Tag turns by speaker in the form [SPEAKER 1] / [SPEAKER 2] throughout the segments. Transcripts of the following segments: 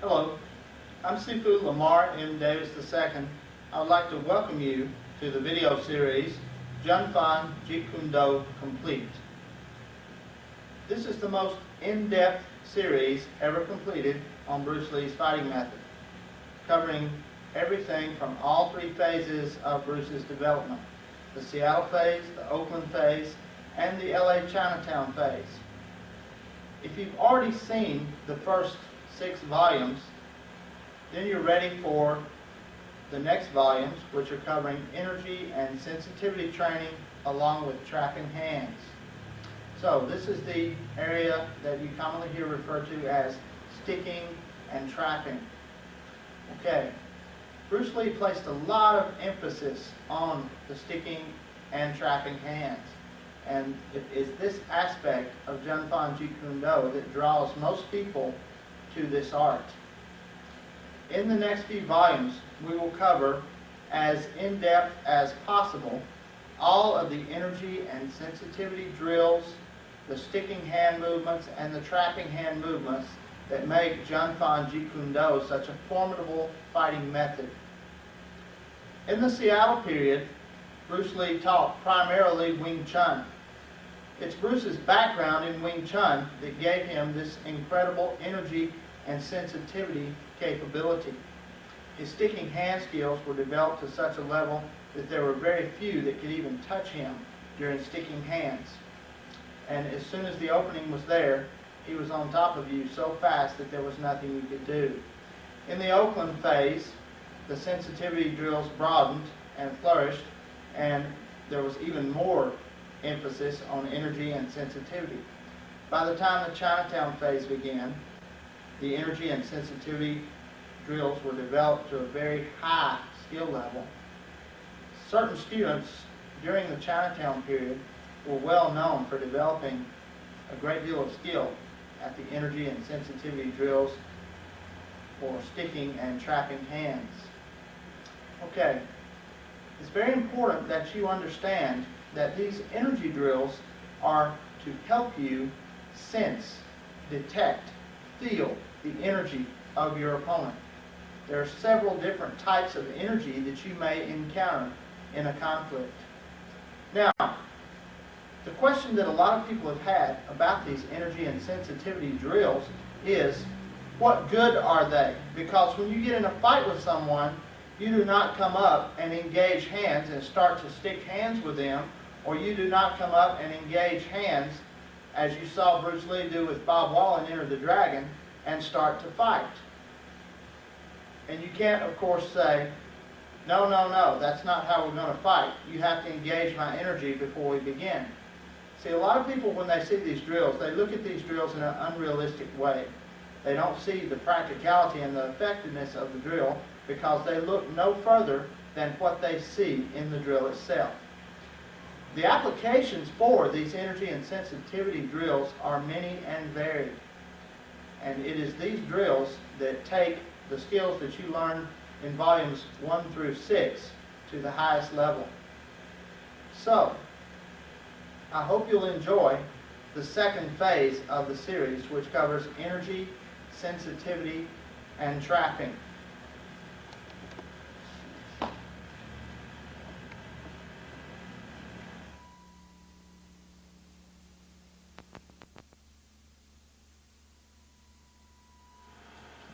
[SPEAKER 1] Hello, I'm Sifu Lamar M. Davis II. I would like to welcome you to the video series, Jun Fan Jeet Kune Do Complete. This is the most in-depth series ever completed on Bruce Lee's fighting method, covering everything from all three phases of Bruce's development: the Seattle phase, the Oakland phase, and the LA Chinatown phase. If you've already seen the first 6 volumes, then you're ready for the next volumes, which are covering energy and sensitivity training along with trapping hands. So this is the area that you commonly hear referred to as sticking and trapping. Okay, Bruce Lee placed a lot of emphasis on the sticking and trapping hands. And it is this aspect of Jun Fan Jeet Kune Do that draws most people to this art. In the next few volumes, we will cover, as in-depth as possible, all of the energy and sensitivity drills, the sticking hand movements, and the trapping hand movements that make Jun Fan Jeet Kune Do such a formidable fighting method. In the Seattle period, Bruce Lee taught primarily Wing Chun. It's Bruce's background in Wing Chun that gave him this incredible energy and sensitivity capability. His sticking hand skills were developed to such a level that there were very few that could even touch him during sticking hands. And as soon as the opening was there, he was on top of you so fast that there was nothing you could do. In the Oakland phase, the sensitivity drills broadened and flourished, and there was even more emphasis on energy and sensitivity. By the time the Chinatown phase began, the energy and sensitivity drills were developed to a very high skill level. Certain students during the Chinatown period were well known for developing a great deal of skill at the energy and sensitivity drills for sticking and trapping hands. Okay, it's very important that you understand that these energy drills are to help you sense, detect, feel the energy of your opponent. There are several different types of energy that you may encounter in a conflict. Now, the question that a lot of people have had about these energy and sensitivity drills is, what good are they? Because when you get in a fight with someone, you do not come up and engage hands and start to stick hands with them, or you do not come up and engage hands, as you saw Bruce Lee do with Bob Wall in Enter the Dragon, and start to fight. And you can't, of course, say, no, that's not how we're going to fight. You have to engage my energy before we begin. See, a lot of people, when they see these drills, they look at these drills in an unrealistic way. They don't see the practicality and the effectiveness of the drill because they look no further than what they see in the drill itself. The applications for these energy and sensitivity drills are many and varied. And it is these drills that take the skills that you learn in volumes 1 through 6 to the highest level. So, I hope you'll enjoy the second phase of the series, which covers energy, sensitivity, and trapping.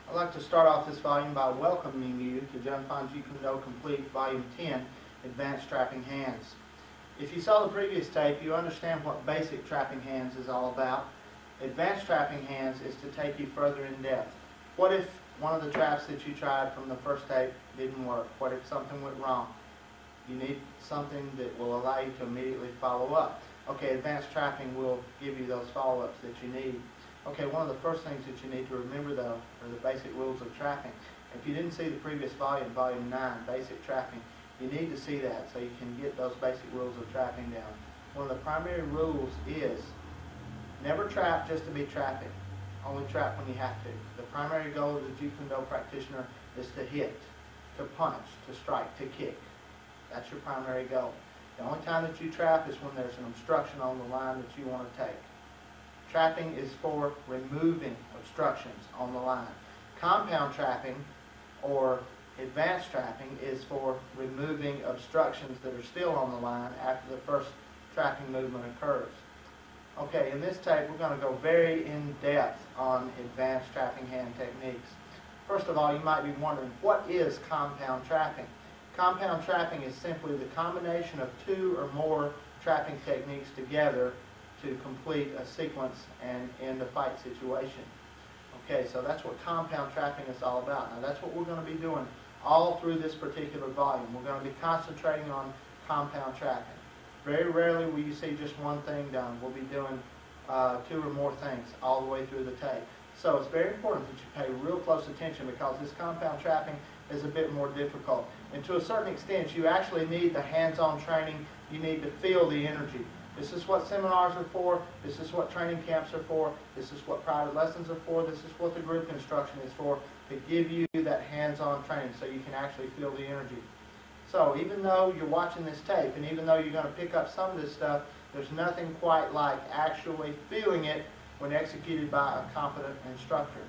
[SPEAKER 1] I'd like to start off this volume by welcoming you to Jun Fan Jeet Kune Do Complete, Volume 10, Advanced Trapping Hands. If you saw the previous tape, you understand what basic trapping hands is all about. Advanced trapping hands is to take you further in depth. What if one of the traps that you tried from the first tape didn't work? What if something went wrong? You need something that will allow you to immediately follow up. Okay, advanced trapping will give you those follow-ups that you need. Okay, one of the first things that you need to remember, though, are the basic rules of trapping. If you didn't see the previous volume, Volume 9, Basic Trapping, you need to see that so you can get those basic rules of trapping down. One of the primary rules is never trap just to be trapping. Only trap when you have to. The primary goal of the Jeet Kune Do practitioner is to hit, to punch, to strike, to kick. That's your primary goal. The only time that you trap is when there's an obstruction on the line that you want to take. Trapping is for removing obstructions on the line. Compound trapping or advanced trapping is for removing obstructions that are still on the line after the first trapping movement occurs. Okay, in this tape we're going to go very in-depth on advanced trapping hand techniques. First of all, you might be wondering, what is compound trapping? Compound trapping is simply the combination of two or more trapping techniques together to complete a sequence and end a fight situation. Okay, so that's what compound trapping is all about. Now that's what we're going to be doing all through this particular volume. We're going to be concentrating on compound trapping. Very rarely will you see just one thing done. We'll be doing two or more things all the way through the tape. So it's very important that you pay real close attention, because this compound trapping is a bit more difficult. And to a certain extent, you actually need the hands-on training. You need to feel the energy. This is what seminars are for. This is what training camps are for. This is what private lessons are for. This is what the group instruction is for, to give you that hands-on training so you can actually feel the energy. So even though you're watching this tape, and even though you're going to pick up some of this stuff, there's nothing quite like actually feeling it when executed by a competent instructor.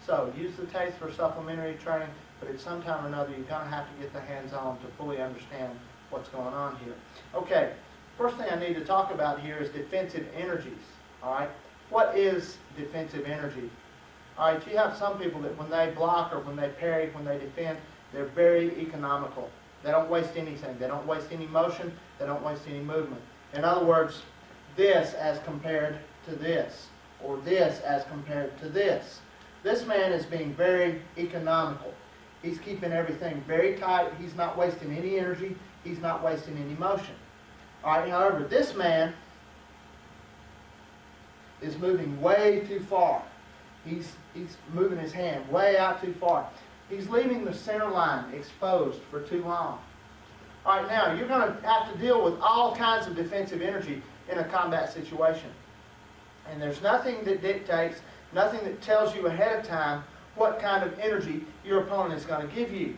[SPEAKER 1] So use the tapes for supplementary training, but at some time or another you're going to have to get the hands-on to fully understand what's going on here. Okay. First thing I need to talk about here is defensive energies. All right, what is defensive energy? All right, you have some people that when they block or when they parry, when they defend, they're very economical. They don't waste anything. They don't waste any motion. They don't waste any movement. In other words, this as compared to this, or this as compared to this. This man is being very economical. He's keeping everything very tight. He's not wasting any energy. He's not wasting any motion. All right, however, this man is moving way too far. He's moving his hand way out too far. He's leaving the center line exposed for too long. All right, now you're going to have to deal with all kinds of defensive energy in a combat situation. And there's nothing that dictates, nothing that tells you ahead of time what kind of energy your opponent is going to give you.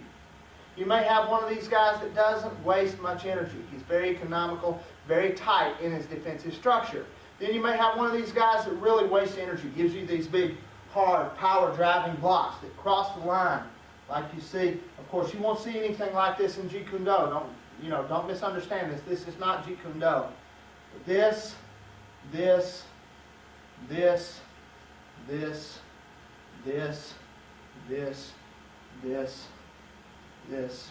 [SPEAKER 1] You may have one of these guys that doesn't waste much energy. He's very economical, very tight in his defensive structure. Then you may have one of these guys that really wastes energy, gives you these big, hard, power-driving blocks that cross the line, like you see. Of course, you won't see anything like this in Jeet Kune Do. Don't misunderstand this. This is not Jeet Kune Do. This, this, this, this, this, this, this,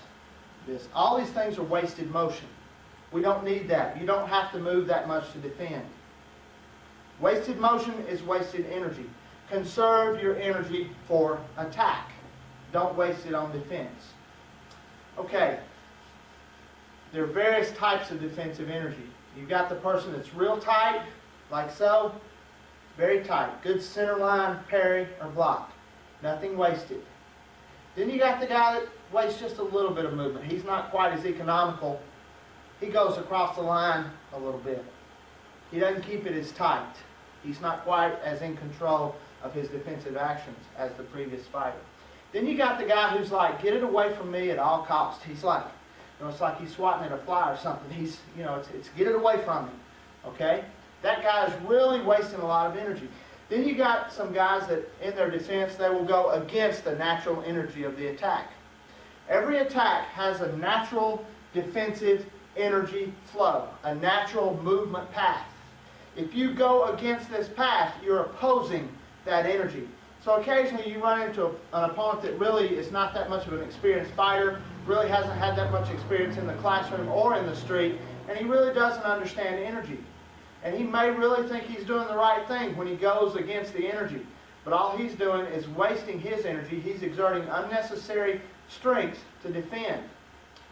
[SPEAKER 1] this. All these things are wasted motion. We don't need that. You don't have to move that much to defend. Wasted motion is wasted energy. Conserve your energy for attack. Don't waste it on defense. Okay. There are various types of defensive energy. You've got the person that's real tight, like so. Very tight. Good center line, parry, or block. Nothing wasted. Then you got the guy that wastes just a little bit of movement. He's not quite as economical. He goes across the line a little bit. He doesn't keep it as tight. He's not quite as in control of his defensive actions as the previous fighter. Then you got the guy who's like, get it away from me at all costs. He's like, it's like he's swatting at a fly or something. He's, it's get it away from me. Okay? That guy is really wasting a lot of energy. Then you got some guys that in their defense, they will go against the natural energy of the attack. Every attack has a natural defensive energy flow, a natural movement path. If you go against this path, you're opposing that energy. So occasionally you run into an opponent that really is not that much of an experienced fighter, really hasn't had that much experience in the classroom or in the street, and he really doesn't understand energy. And he may really think he's doing the right thing when he goes against the energy. But all he's doing is wasting his energy. He's exerting unnecessary strength to defend.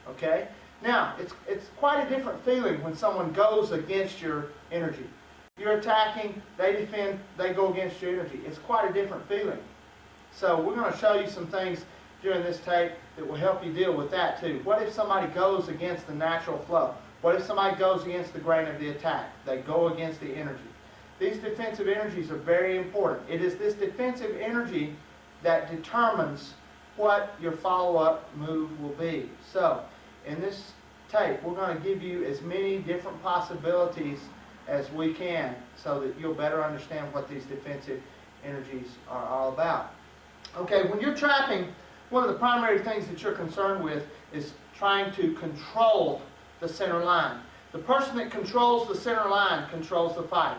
[SPEAKER 1] Okay? Now, it's quite a different feeling when someone goes against your energy. You're attacking, they defend, they go against your energy. It's quite a different feeling. So we're going to show you some things during this tape that will help you deal with that too. What if somebody goes against the natural flow? What if somebody goes against the grain of the attack? They go against the energy. These defensive energies are very important. It is this defensive energy that determines what your follow-up move will be. So, in this tape, we're going to give you as many different possibilities as we can so that you'll better understand what these defensive energies are all about. Okay, when you're trapping, one of the primary things that you're concerned with is trying to control the center line. The person that controls the center line controls the fight.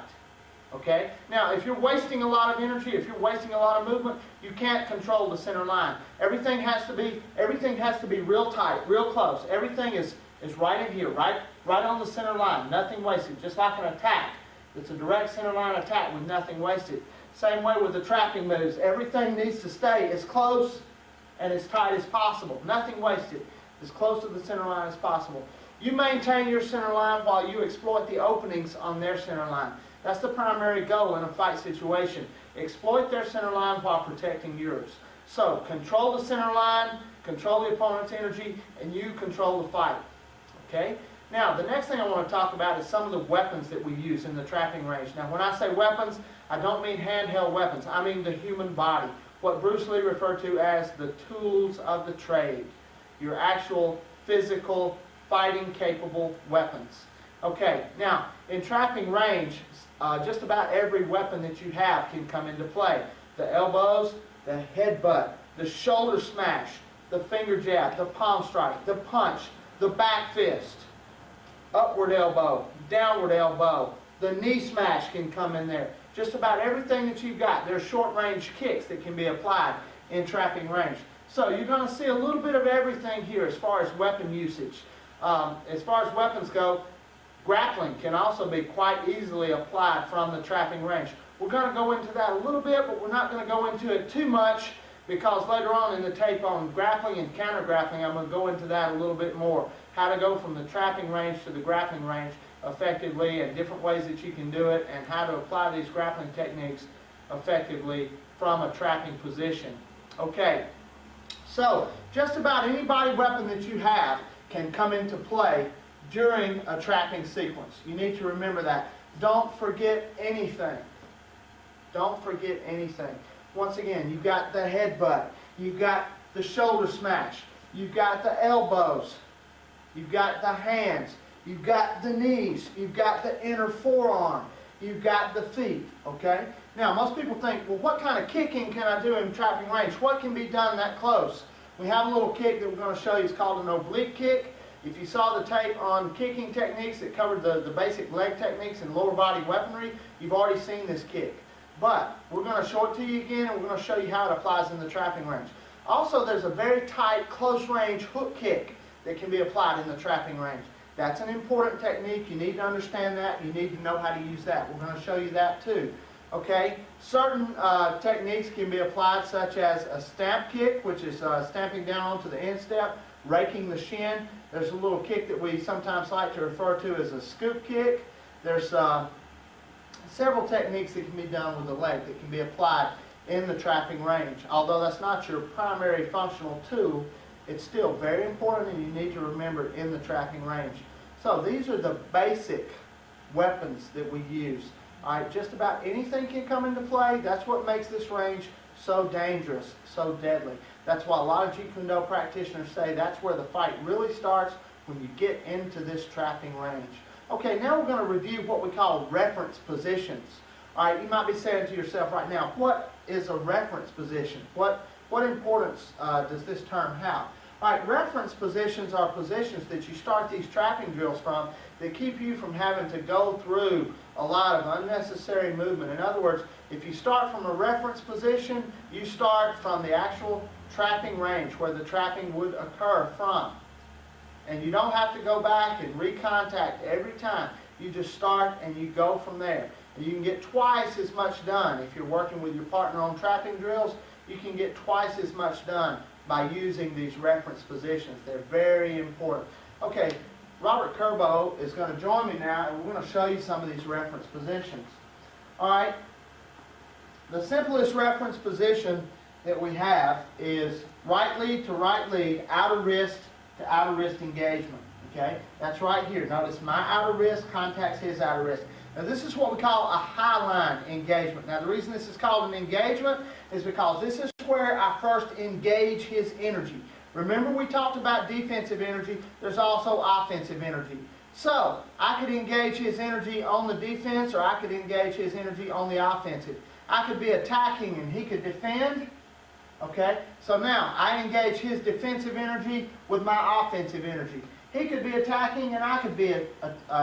[SPEAKER 1] Okay? Now, if you're wasting a lot of energy, if you're wasting a lot of movement, you can't control the center line. Everything has to be real tight, real close. Everything is right in here, right on the center line. Nothing wasted. Just like an attack. It's a direct center line attack with nothing wasted. Same way with the trapping moves. Everything needs to stay as close and as tight as possible. Nothing wasted. As close to the center line as possible. You maintain your center line while you exploit the openings on their center line. That's the primary goal in a fight situation. Exploit their center line while protecting yours. So, control the center line, control the opponent's energy, and you control the fight. Okay? Now, the next thing I want to talk about is some of the weapons that we use in the trapping range. Now, when I say weapons, I don't mean handheld weapons. I mean the human body. What Bruce Lee referred to as the tools of the trade. Your actual physical, fighting-capable weapons. Okay, now, in trapping range, just about every weapon that you have can come into play. The elbows, the headbutt, the shoulder smash, the finger jab, the palm strike, the punch, the back fist, upward elbow, downward elbow, the knee smash can come in there. Just about everything that you've got. There are short-range kicks that can be applied in trapping range. So you're going to see a little bit of everything here as far as weapon usage. As far as weapons go, grappling can also be quite easily applied from the trapping range. We're going to go into that a little bit, but we're not going to go into it too much because later on in the tape on grappling and counter-grappling, I'm going to go into that a little bit more. How to go from the trapping range to the grappling range effectively and different ways that you can do it and how to apply these grappling techniques effectively from a trapping position. Okay, so just about any body weapon that you have can come into play during a trapping sequence. You need to remember that. Don't forget anything. Don't forget anything. Once again, you've got the headbutt. You've got the shoulder smash. You've got the elbows. You've got the hands. You've got the knees. You've got the inner forearm. You've got the feet. Okay? Now, most people think, well, what kind of kicking can I do in trapping range? What can be done that close? We have a little kick that we're going to show you. It's called an oblique kick. If you saw the tape on kicking techniques that covered the basic leg techniques and lower body weaponry, you've already seen this kick. But we're going to show it to you again, and we're going to show you how it applies in the trapping range. Also, there's a very tight, close-range hook kick that can be applied in the trapping range. That's an important technique. You need to understand that. You need to know how to use that. We're going to show you that too. Okay? Certain techniques can be applied, such as a stamp kick, which is stamping down onto the instep, raking the shin. There's a little kick that we sometimes like to refer to as a scoop kick. There's several techniques that can be done with the leg that can be applied in the trapping range. Although that's not your primary functional tool, it's still very important and you need to remember it in the trapping range. So these are the basic weapons that we use. All right, just about anything can come into play. That's what makes this range so dangerous, so deadly. That's why a lot of Jeet Kune Do practitioners say that's where the fight really starts, when you get into this trapping range. Okay, now we're going to review what we call reference positions. All right, you might be saying to yourself right now, what is a reference position? What importance does this term have? All right, reference positions are positions that you start these trapping drills from that keep you from having to go through a lot of unnecessary movement. In other words, if you start from a reference position, you start from the actual trapping range where the trapping would occur from. And you don't have to go back and recontact every time. You just start and you go from there. And you can get twice as much done. If you're working with your partner on trapping drills, you can get twice as much done by using these reference positions. They're very important. Okay, Robert Curbo is going to join me now, and we're going to show you some of these reference positions. All right, the simplest reference position that we have is right lead to right lead, outer wrist to outer wrist engagement. Okay, that's right here. Notice my outer wrist contacts his outer wrist. Now this is what we call a high line engagement. Now the reason this is called an engagement is because this is where I first engage his energy. Remember we talked about defensive energy, there's also offensive energy. So I could engage his energy on the defense, or I could engage his energy on the offensive. I could be attacking and he could defend, Okay? So now, I engage his defensive energy with my offensive energy. He could be attacking and I could be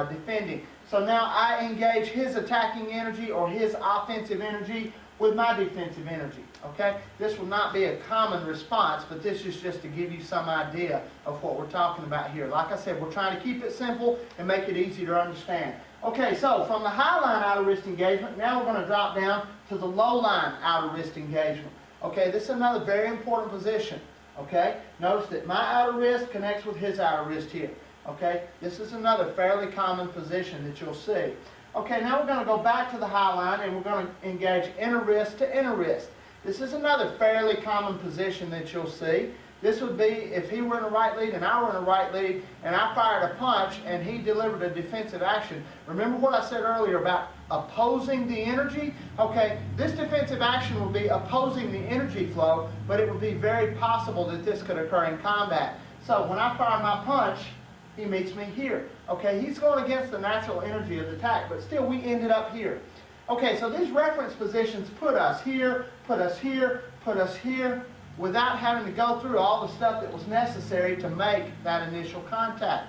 [SPEAKER 1] defending. So now I engage his attacking energy or his offensive energy with my defensive energy. Okay? This will not be a common response, but this is just to give you some idea of what we're talking about here. Like I said, we're trying to keep it simple and make it easy to understand. Okay, so from the high line outer wrist engagement, now we're going to drop down to the low line outer wrist engagement. Okay, this is another very important position. Okay, notice that my outer wrist connects with his outer wrist here. Okay, this is another fairly common position that you'll see. Okay, now we're going to go back to the high line and we're going to engage inner wrist to inner wrist. This is another fairly common position that you'll see. This would be if he were in a right lead and I were in a right lead and I fired a punch and he delivered a defensive action. Remember what I said earlier about opposing the energy? Okay, this defensive action will be opposing the energy flow, but it would be very possible that this could occur in combat. So when I fire my punch, he meets me here. Okay, he's going against the natural energy of the attack, but still we ended up here. Okay, so these reference positions put us here, put us here, put us here, without having to go through all the stuff that was necessary to make that initial contact.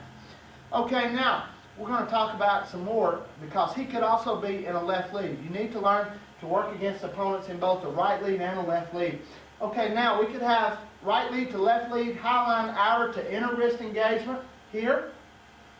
[SPEAKER 1] Okay, now, we're going to talk about some more because he could also be in a left lead. You need to learn to work against opponents in both a right lead and a left lead. Okay, now we could have right lead to left lead, high line outer to inner wrist engagement here.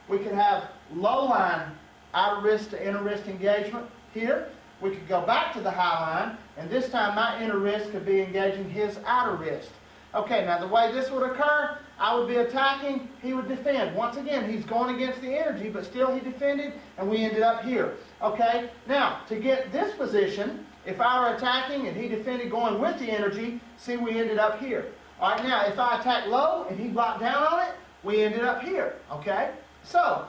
[SPEAKER 1] We could have low line outer wrist to inner wrist engagement here. We could go back to the high line, and this time my inner wrist could be engaging his outer wrist. Okay, now the way this would occur, I would be attacking, he would defend. Once again, he's going against the energy, but still he defended, and we ended up here. Okay, now to get this position, if I were attacking and he defended going with the energy, see we ended up here. All right, now if I attack low and he blocked down on it, we ended up here. Okay, so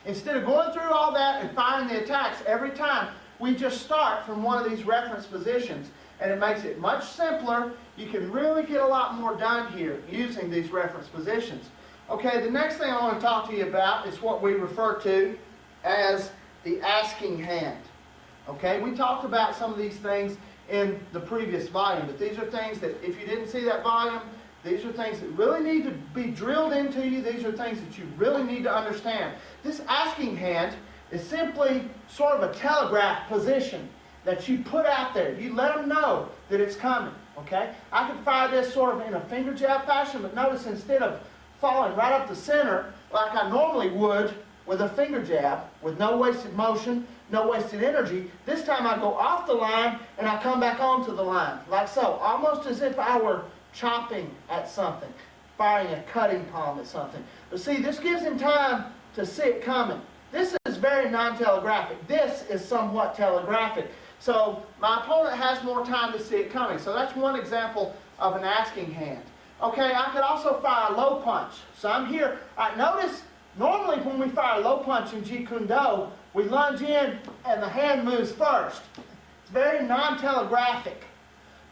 [SPEAKER 1] instead of going through all that and firing the attacks every time, we just start from one of these reference positions, and it makes it much simpler. You can really get a lot more done here using these reference positions. Okay, the next thing I want to talk to you about is what we refer to as the asking hand. Okay, we talked about some of these things in the previous volume, but these are things that if you didn't see that volume, these are things that really need to be drilled into you. These are things that you really need to understand. This asking hand is simply sort of a telegraph position that you put out there. You let them know that it's coming, okay? I could fire this sort of in a finger jab fashion, but notice instead of falling right up the center like I normally would with a finger jab, with no wasted motion, no wasted energy, this time I go off the line and I come back onto the line, like so, almost as if I were chopping at something, firing a cutting palm at something. But see, this gives him time to see it coming. This is very non-telegraphic. This is somewhat telegraphic. So my opponent has more time to see it coming. So that's one example of an asking hand. Okay, I could also fire a low punch. So I'm here. All right, notice, normally when we fire a low punch in Jeet Kune Do, we lunge in and the hand moves first. It's very non-telegraphic.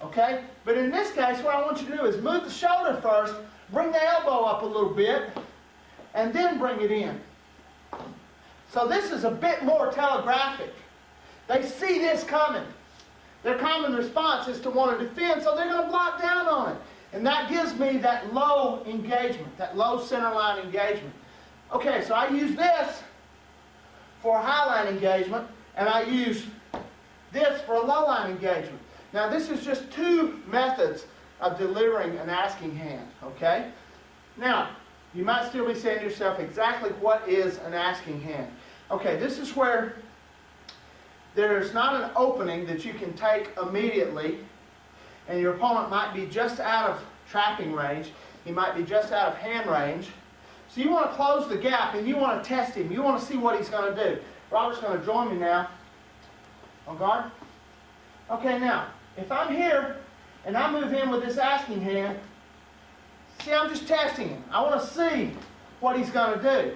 [SPEAKER 1] Okay? But in this case, what I want you to do is move the shoulder first, bring the elbow up a little bit, and then bring it in. So this is a bit more telegraphic. They see this coming. Their common response is to want to defend, so they're going to block down on it. And that gives me that low engagement, that low center line engagement. Okay, so I use this for a high line engagement, and I use this for a low line engagement. Now this is just two methods of delivering an asking hand, okay? Now, you might still be saying to yourself, exactly what is an asking hand? Okay, this is where there's not an opening that you can take immediately, and your opponent might be just out of trapping range. He might be just out of hand range. So you want to close the gap, and you want to test him. You want to see what he's going to do. Robert's going to join me now. On guard. Okay, now, if I'm here, and I move in with this asking hand, see, I'm just testing him. I want to see what he's going to do.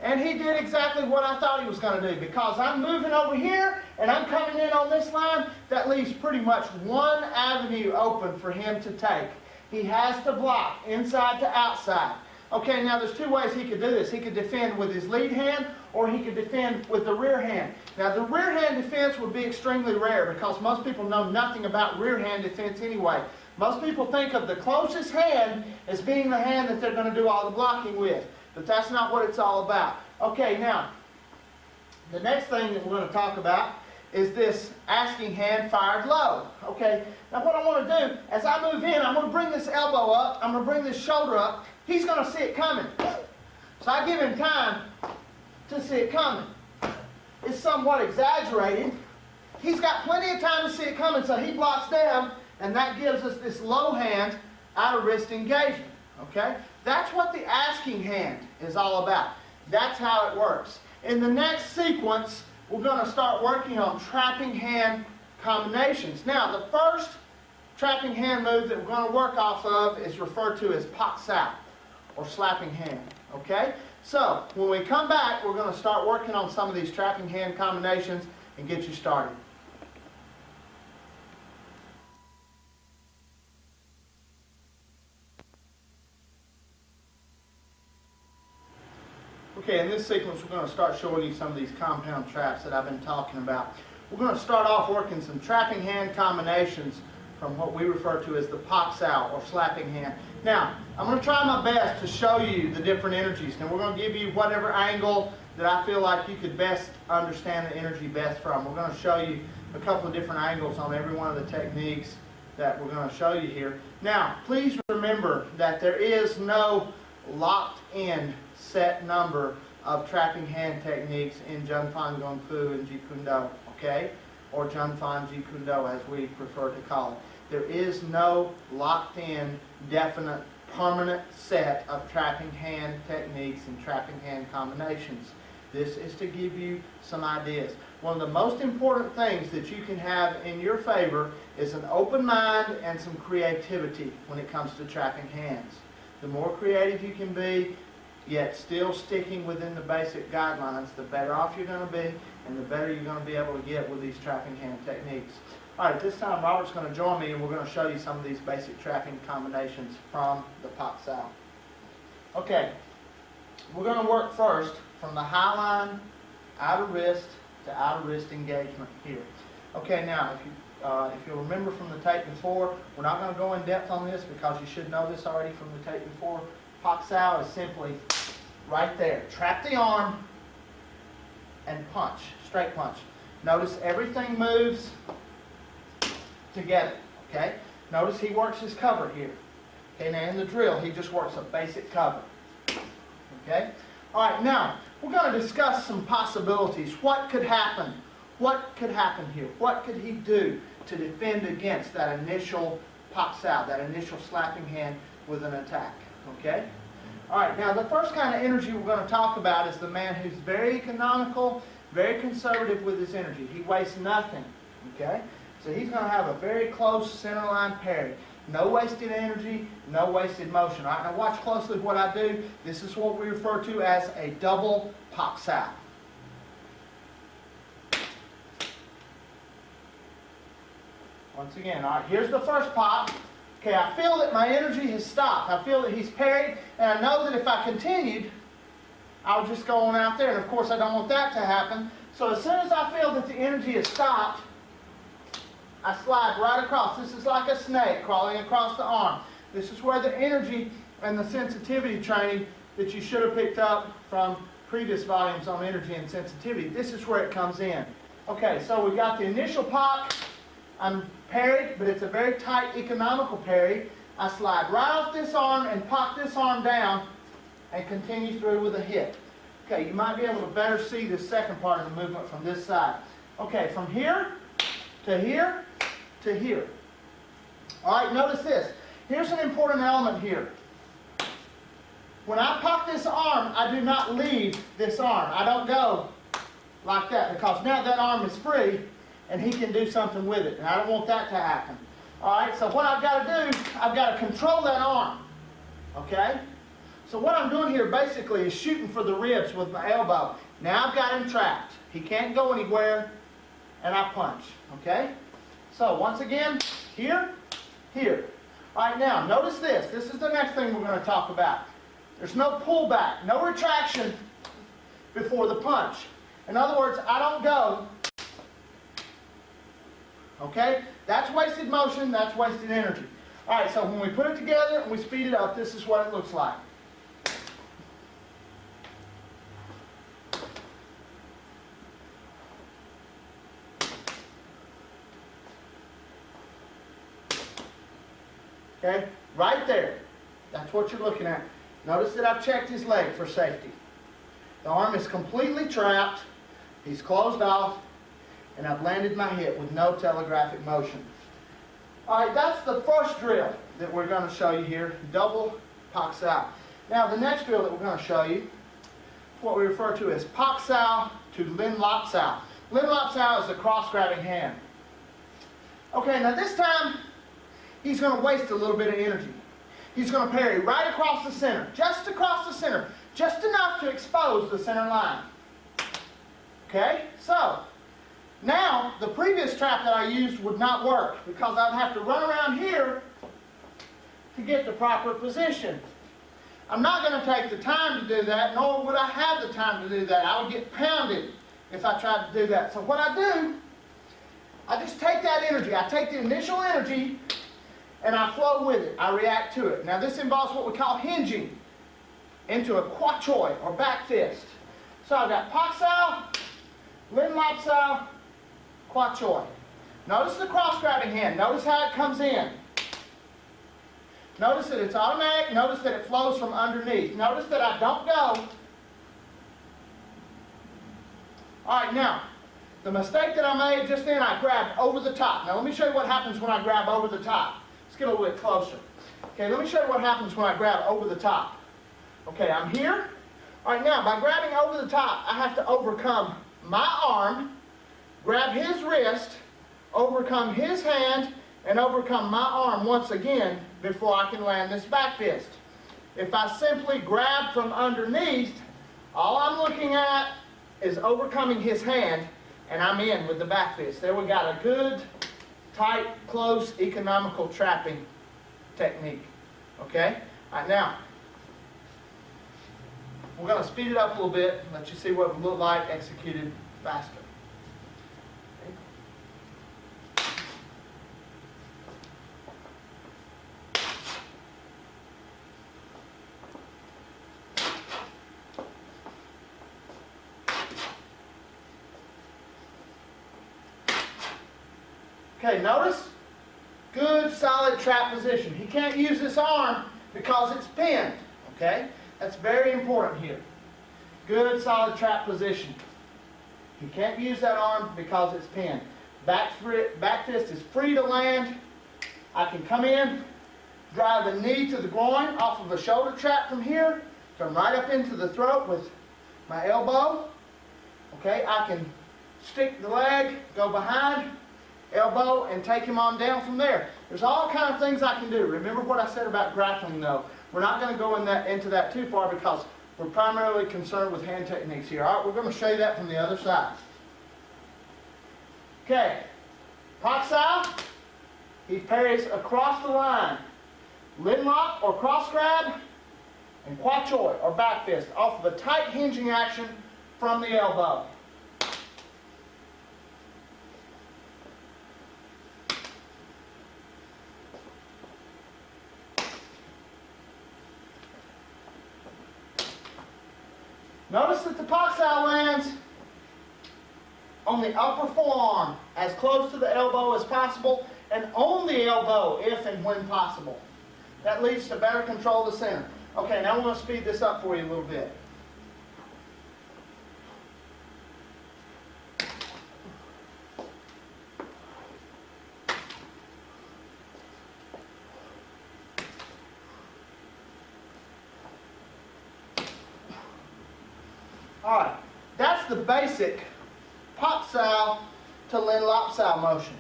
[SPEAKER 1] And he did exactly what I thought he was going to do, because I'm moving over here and I'm coming in on this line. That leaves pretty much one avenue open for him to take. He has to block inside to outside. Okay, now there's two ways he could do this. He could defend with his lead hand, or he could defend with the rear hand. Now the rear hand defense would be extremely rare, because most people know nothing about rear hand defense anyway. Most people think of the closest hand as being the hand that they're going to do all the blocking with, but that's not what it's all about. Okay, now, the next thing that we're going to talk about is this asking hand fired low. Okay, now what I want to do, as I move in, I'm going to bring this elbow up, I'm going to bring this shoulder up. He's going to see it coming. So I give him time to see it coming. It's somewhat exaggerated. He's got plenty of time to see it coming, so he blocks down, and that gives us this low hand outer wrist engagement. Okay, that's what the asking hand is all about. That's how it works. In the next sequence, we're going to start working on trapping hand combinations. Now, the first trapping hand move that we're going to work off of is referred to as Pak Sao, or slapping hand. Okay? So, when we come back, we're going to start working on some of these trapping hand combinations and get you started. Okay, in this sequence we're going to start showing you some of these compound traps that I've been talking about. We're going to start off working some trapping hand combinations from what we refer to as the Pak Sao, or slapping hand. Now, I'm going to try my best to show you the different energies, and we're going to give you whatever angle that I feel like you could best understand the energy best from. We're going to show you a couple of different angles on every one of the techniques that we're going to show you here. Now, please remember that there is no locked-in set number of trapping hand techniques in Jun Fan Gung Fu and Jeet Kune Do, okay? Or Jun Fan Jeet Kune Do, as we prefer to call it. There is no locked-in, definite, permanent set of trapping hand techniques and trapping hand combinations. This is to give you some ideas. One of the most important things that you can have in your favor is an open mind and some creativity when it comes to trapping hands. The more creative you can be, yet still sticking within the basic guidelines, the better off you're going to be, and the better you're going to be able to get with these trapping hand techniques. All right, this time Robert's going to join me, and we're going to show you some of these basic trapping combinations from the Pak Sao. Okay, we're going to work first from the high line, outer wrist to outer wrist engagement here. Okay, now if you'll remember from the tape before, we're not going to go in depth on this because you should know this already from the tape before. Pak Sao is simply right there. Trap the arm and punch, straight punch. Notice everything moves together, okay? Notice he works his cover here. Okay, now in the drill, he just works a basic cover. Okay? All right, now, we're going to discuss some possibilities. What could happen? What could happen here? What could he do to defend against that initial Pak Sao, that initial slapping hand with an attack? Okay? All right, now the first kind of energy we're going to talk about is the man who's very economical, very conservative with his energy. He wastes nothing. Okay? So he's going to have a very close centerline parry. No wasted energy, no wasted motion. All right, now watch closely what I do. This is what we refer to as a double Pak Sao. Once again, all right, here's the first pop. Okay, I feel that my energy has stopped. I feel that he's parried, and I know that if I continued, I'll just go on out there. And of course, I don't want that to happen. So as soon as I feel that the energy has stopped, I slide right across. This is like a snake crawling across the arm. This is where the energy and the sensitivity training that you should have picked up from previous volumes on energy and sensitivity, this is where it comes in. Okay, so we got the initial pop. I'm parried, but it's a very tight economical parry. I slide right off this arm and pop this arm down and continue through with a hit. Okay, you might be able to better see the second part of the movement from this side. Okay, from here to here to here. All right, notice this. Here's an important element here. When I pop this arm, I do not leave this arm. I don't go like that because now that arm is free and he can do something with it. And I don't want that to happen. All right, so what I've got to do, I've got to control that arm. Okay? So what I'm doing here basically is shooting for the ribs with my elbow. Now I've got him trapped. He can't go anywhere, and I punch. Okay? So once again, here, here. All right, now notice this. This is the next thing we're going to talk about. There's no pullback, no retraction before the punch. In other words, I don't go. Okay? That's wasted motion, that's wasted energy. All right, so when we put it together and we speed it up, this is what it looks like. Okay, right there. That's what you're looking at. Notice that I've checked his leg for safety. The arm is completely trapped. He's closed off. And I've landed my hip with no telegraphic motion. All right, that's the first drill that we're going to show you here, double Pak Sao. Now, the next drill that we're going to show you is what we refer to as Pak Sao to Lin Lop Sao. Lin Lop Sao is the cross-grabbing hand. Okay, now this time, he's going to waste a little bit of energy. He's going to parry right across the center, just across the center, just enough to expose the center line. Okay, so now the previous trap that I used would not work because I'd have to run around here to get the proper position. I'm not going to take the time to do that, nor would I have the time to do that. I would get pounded if I tried to do that. So what I do, I just take that energy. I take the initial energy and I flow with it. I react to it. Now this involves what we call hinging into a kwa choi or back fist. So I've got Pak Sao, Lin Lop Sao, kwa choi. Notice the cross-grabbing hand. Notice how it comes in. Notice that it's automatic. Notice that it flows from underneath. Notice that I don't go. All right, now, the mistake that I made just then, I grabbed over the top. Now let me show you what happens when I grab over the top. Let's get a little bit closer. Okay, let me show you what happens when I grab over the top. Okay, I'm here. All right, now, by grabbing over the top, I have to overcome my arm, grab his wrist, overcome his hand, and overcome my arm once again before I can land this back fist. If I simply grab from underneath, all I'm looking at is overcoming his hand, and I'm in with the back fist. There we got a good, tight, close, economical trapping technique. Okay? All right, now, we're going to speed it up a little bit and let you see what it would look like executed faster. Okay, notice, good solid trap position. He can't use this arm because it's pinned, okay? That's very important here. Good solid trap position. He can't use that arm because it's pinned. Back fist is free to land. I can come in, drive the knee to the groin off of a shoulder trap from here, come right up into the throat with my elbow. Okay, I can stick the leg, go behind, elbow, and take him on down from there. There's all kind of things I can do. Remember what I said about grappling though. We're not going to go into that too far because we're primarily concerned with hand techniques here. All right, we're going to show you that from the other side. Okay, Pak Sao, he parries across the line. Lin Lop or cross grab, and kwa choi or back fist off of a tight hinging action from the elbow. Notice that the Pak Sao lands on the upper forearm as close to the elbow as possible and on the elbow if and when possible. That leads to better control of the center. Okay, now we're going to speed this up for you a little bit. All right, that's the basic Pak Sao to Lin Lop Sao motion.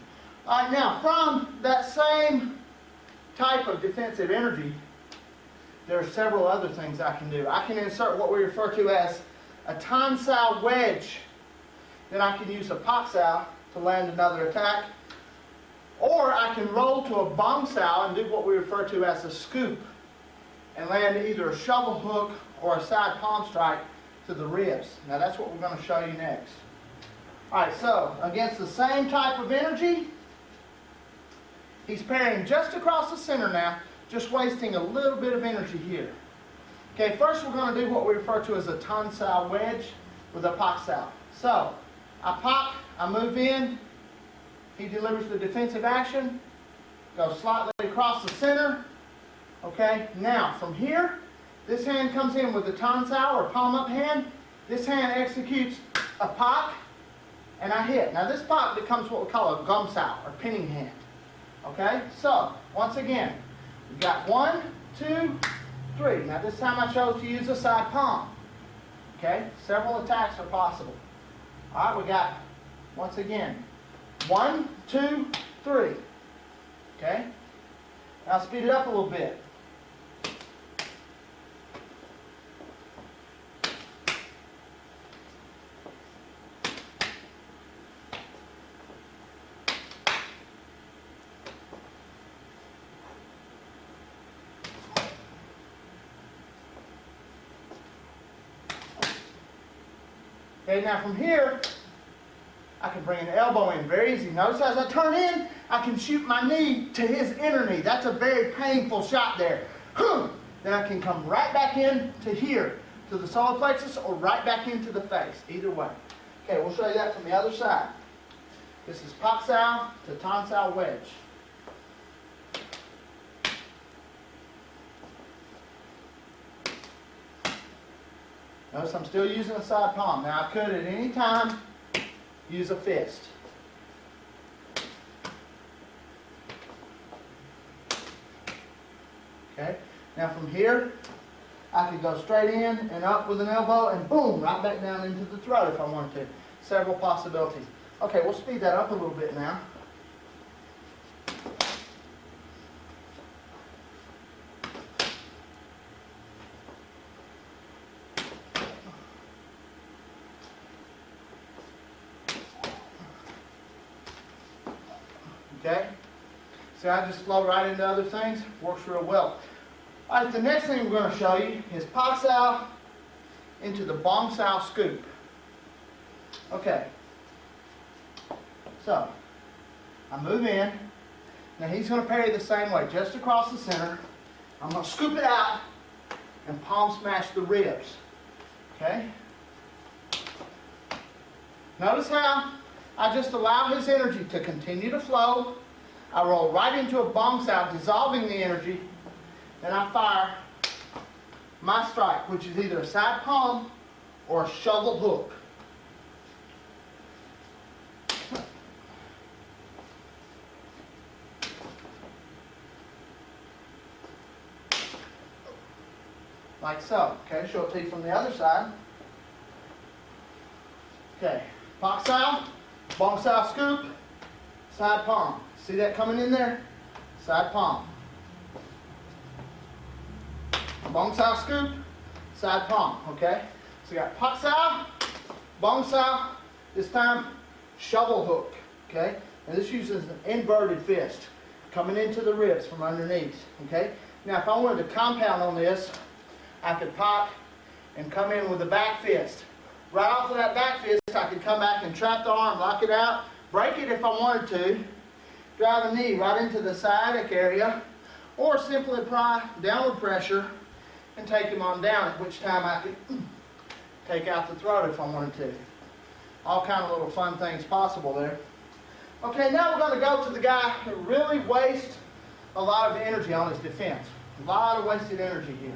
[SPEAKER 1] All right, now from that same type of defensive energy, there are several other things I can do. I can insert what we refer to as a Tan Sao wedge. Then I can use a Pak Sao to land another attack. Or I can roll to a Bong Sao and do what we refer to as a scoop and land either a shovel hook or a side palm strike to the ribs. Now that's what we're going to show you next. Alright, so against the same type of energy, He's parrying just across the center now, just wasting a little bit of energy here. Okay, first we're going to do what we refer to as a Tan Sao wedge with a Pak Sao. So, I pop, I move in, he delivers the defensive action, goes slightly across the center. Okay, now from here, this hand comes in with the Tan Sao or palm up hand. This hand executes a Pak, and I hit. Now this Pak becomes what we call a Gum Sao or pinning hand. Okay, so once again, we got 1, 2, 3. Now this time I chose to use the side palm. Okay, several attacks are possible. All right, we got, once again, 1, 2, 3. Okay, now speed it up a little bit. Okay, now from here, I can bring an elbow in very easy. Notice as I turn in, I can shoot my knee to his inner knee. That's a very painful shot there. Then I can come right back in to here, to the solar plexus, or right back into the face, either way. Okay, we'll show you that from the other side. This is Pak Sao to Tan Sao wedge. Notice I'm still using a side palm. Now I could at any time use a fist. Okay, now from here, I could go straight in and up with an elbow and boom, right back down into the throat if I wanted to. Several possibilities. Okay, we'll speed that up a little bit now. Okay? See, I just flow right into other things. Works real well. All right, the next thing we're going to show you is Pak Sao into the Bong Sao scoop. Okay. So, I move in. Now he's going to parry the same way, just across the center. I'm going to scoop it out and palm smash the ribs. Okay? Notice how I just allow his energy to continue to flow. I roll right into a Bong Sao, dissolving the energy. Then I fire my strike, which is either a side palm or a shovel hook. Like so. Okay, show it to you from the other side. Okay, Pak Sao, Bong Sao scoop, side palm. See that coming in there? Side palm. Bong Sao scoop, side palm. Okay, so we got Pak Sao, Bong Sao, this time shovel hook. Okay, and this uses an inverted fist coming into the ribs from underneath. Okay, now if I wanted to compound on this, I could pop and come in with a back fist. Right off of that back fist, I could come back and trap the arm, lock it out, break it if I wanted to, drive a knee right into the sciatic area, or simply apply downward pressure and take him on down, at which time I could take out the throat if I wanted to. All kind of little fun things possible there. Okay, now we're going to go to the guy who really wastes a lot of energy on his defense. A lot of wasted energy here.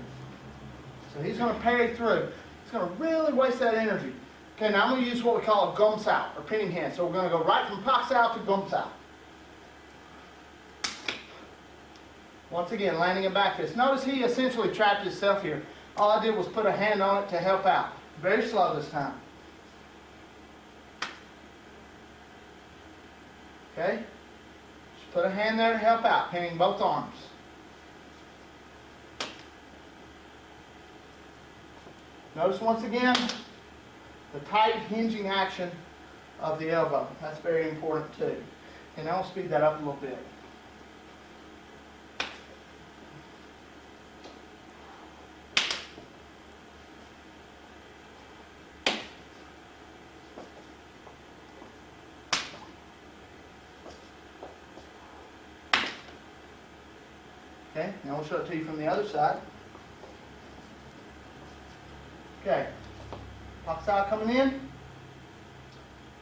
[SPEAKER 1] So he's going to parry through. He's going to really waste that energy. Okay, now I'm going to use what we call a Gum Sao, or pinning hand. So we're going to go right from Pak Sao to Gum Sao. Once again, landing a back fist. Notice he essentially trapped himself here. All I did was put a hand on it to help out. Very slow this time. Okay? Just put a hand there to help out, pinning both arms. Notice once again the tight hinging action of the elbow. That's very important too. And now I'll speed that up a little bit. Okay, now we'll show it to you from the other side. Okay, Pak Sao coming in.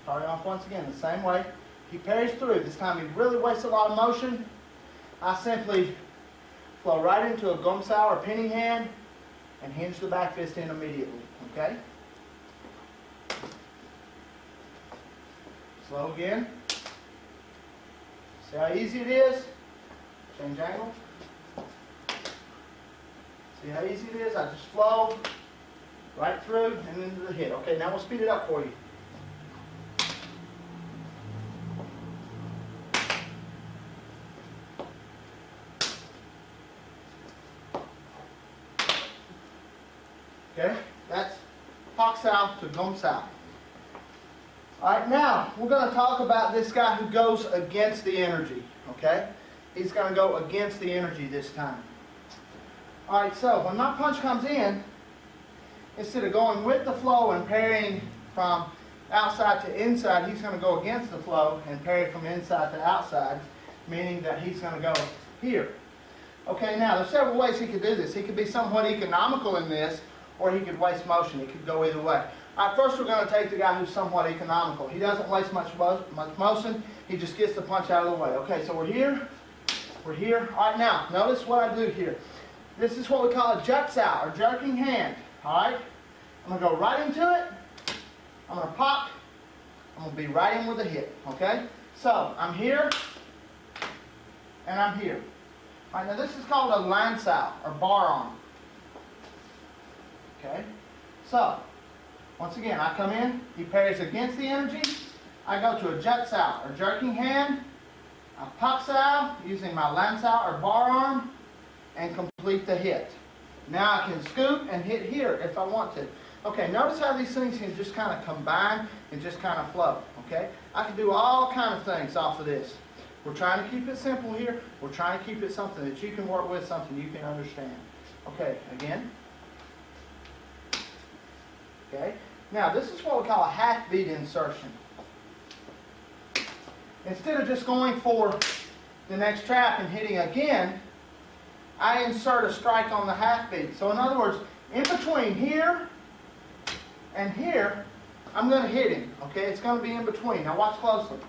[SPEAKER 1] Starting off once again the same way. He parries through. This time he really wastes a lot of motion. I simply flow right into a Gum Sao or pinning hand and hinge the back fist in immediately. Okay? Slow again. See how easy it is? Change angle. See how easy it is? I just flow right through and into the hit. Okay, now we'll speed it up for you. Okay, that's Pak Sao to Gum Sao. Alright, now we're going to talk about this guy who goes against the energy. Okay? He's going to go against the energy this time. Alright, so when my punch comes in, instead of going with the flow and parrying from outside to inside, he's going to go against the flow and parry from inside to outside, meaning that he's going to go here. Okay, now there's several ways he could do this. He could be somewhat economical in this, or he could waste motion. It could go either way. Alright, first we're going to take the guy who's somewhat economical. He doesn't waste much motion. He just gets the punch out of the way. Okay, so we're here. We're here. Alright, now, notice what I do here. This is what we call a Jeet Sao, or jerking hand. Alright? I'm going to go right into it. I'm going to pop. I'm going to be right in with a hit. Okay? So, I'm here. And I'm here. Alright, now this is called a Lin Sao, or bar arm. Okay? So, once again, I come in, he parries against the energy, I go to a Jeet Sao, or jerking hand, I Pak Sao, using my Lin Sao, or bar arm, and complete the hit. Now I can scoop and hit here if I want to. Okay, notice how these things can just kind of combine and just kind of flow. Okay? I can do all kind of things off of this. We're trying to keep it simple here. We're trying to keep it something that you can work with, something you can understand. Okay, again. Okay. Now this is what we call a half beat insertion. Instead of just going for the next trap and hitting again, I insert a strike on the half beat. So in other words, in between here and here, I'm going to hit him. Okay, it's going to be in between. Now watch closely.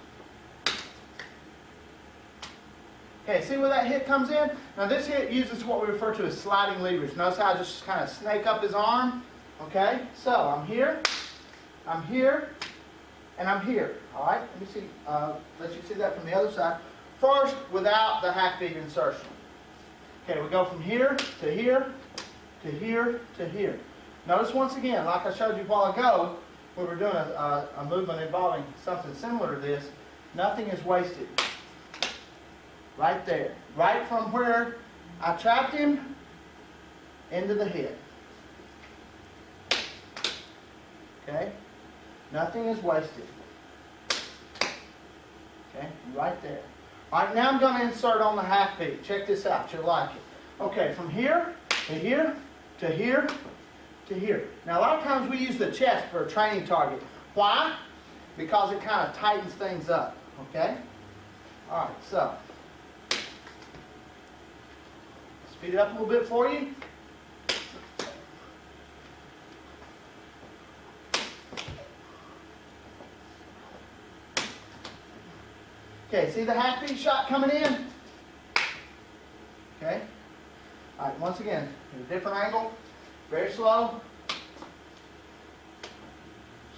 [SPEAKER 1] Okay, see where that hit comes in? Now this hit uses what we refer to as sliding leverage. Notice how I just kind of snake up his arm? Okay, so I'm here, and I'm here. Alright, let me see, let you see that from the other side. First, without the half beat insertion. Okay, we go from here to here to here to here. Notice once again, like I showed you a while ago, we were doing a movement involving something similar to this. Nothing is wasted. Right there. Right from where I trapped him into the hit. Okay? Nothing is wasted. Okay? Right there. Alright, now I'm going to insert on the half beat. Check this out. You'll like it. Okay, from here to here to here to here. Now, a lot of times we use the chest for a training target. Why? Because it kind of tightens things up. Okay? Alright, so. Speed it up a little bit for you. Okay, see the half beat shot coming in? Okay. Alright, once again, at a different angle. Very slow.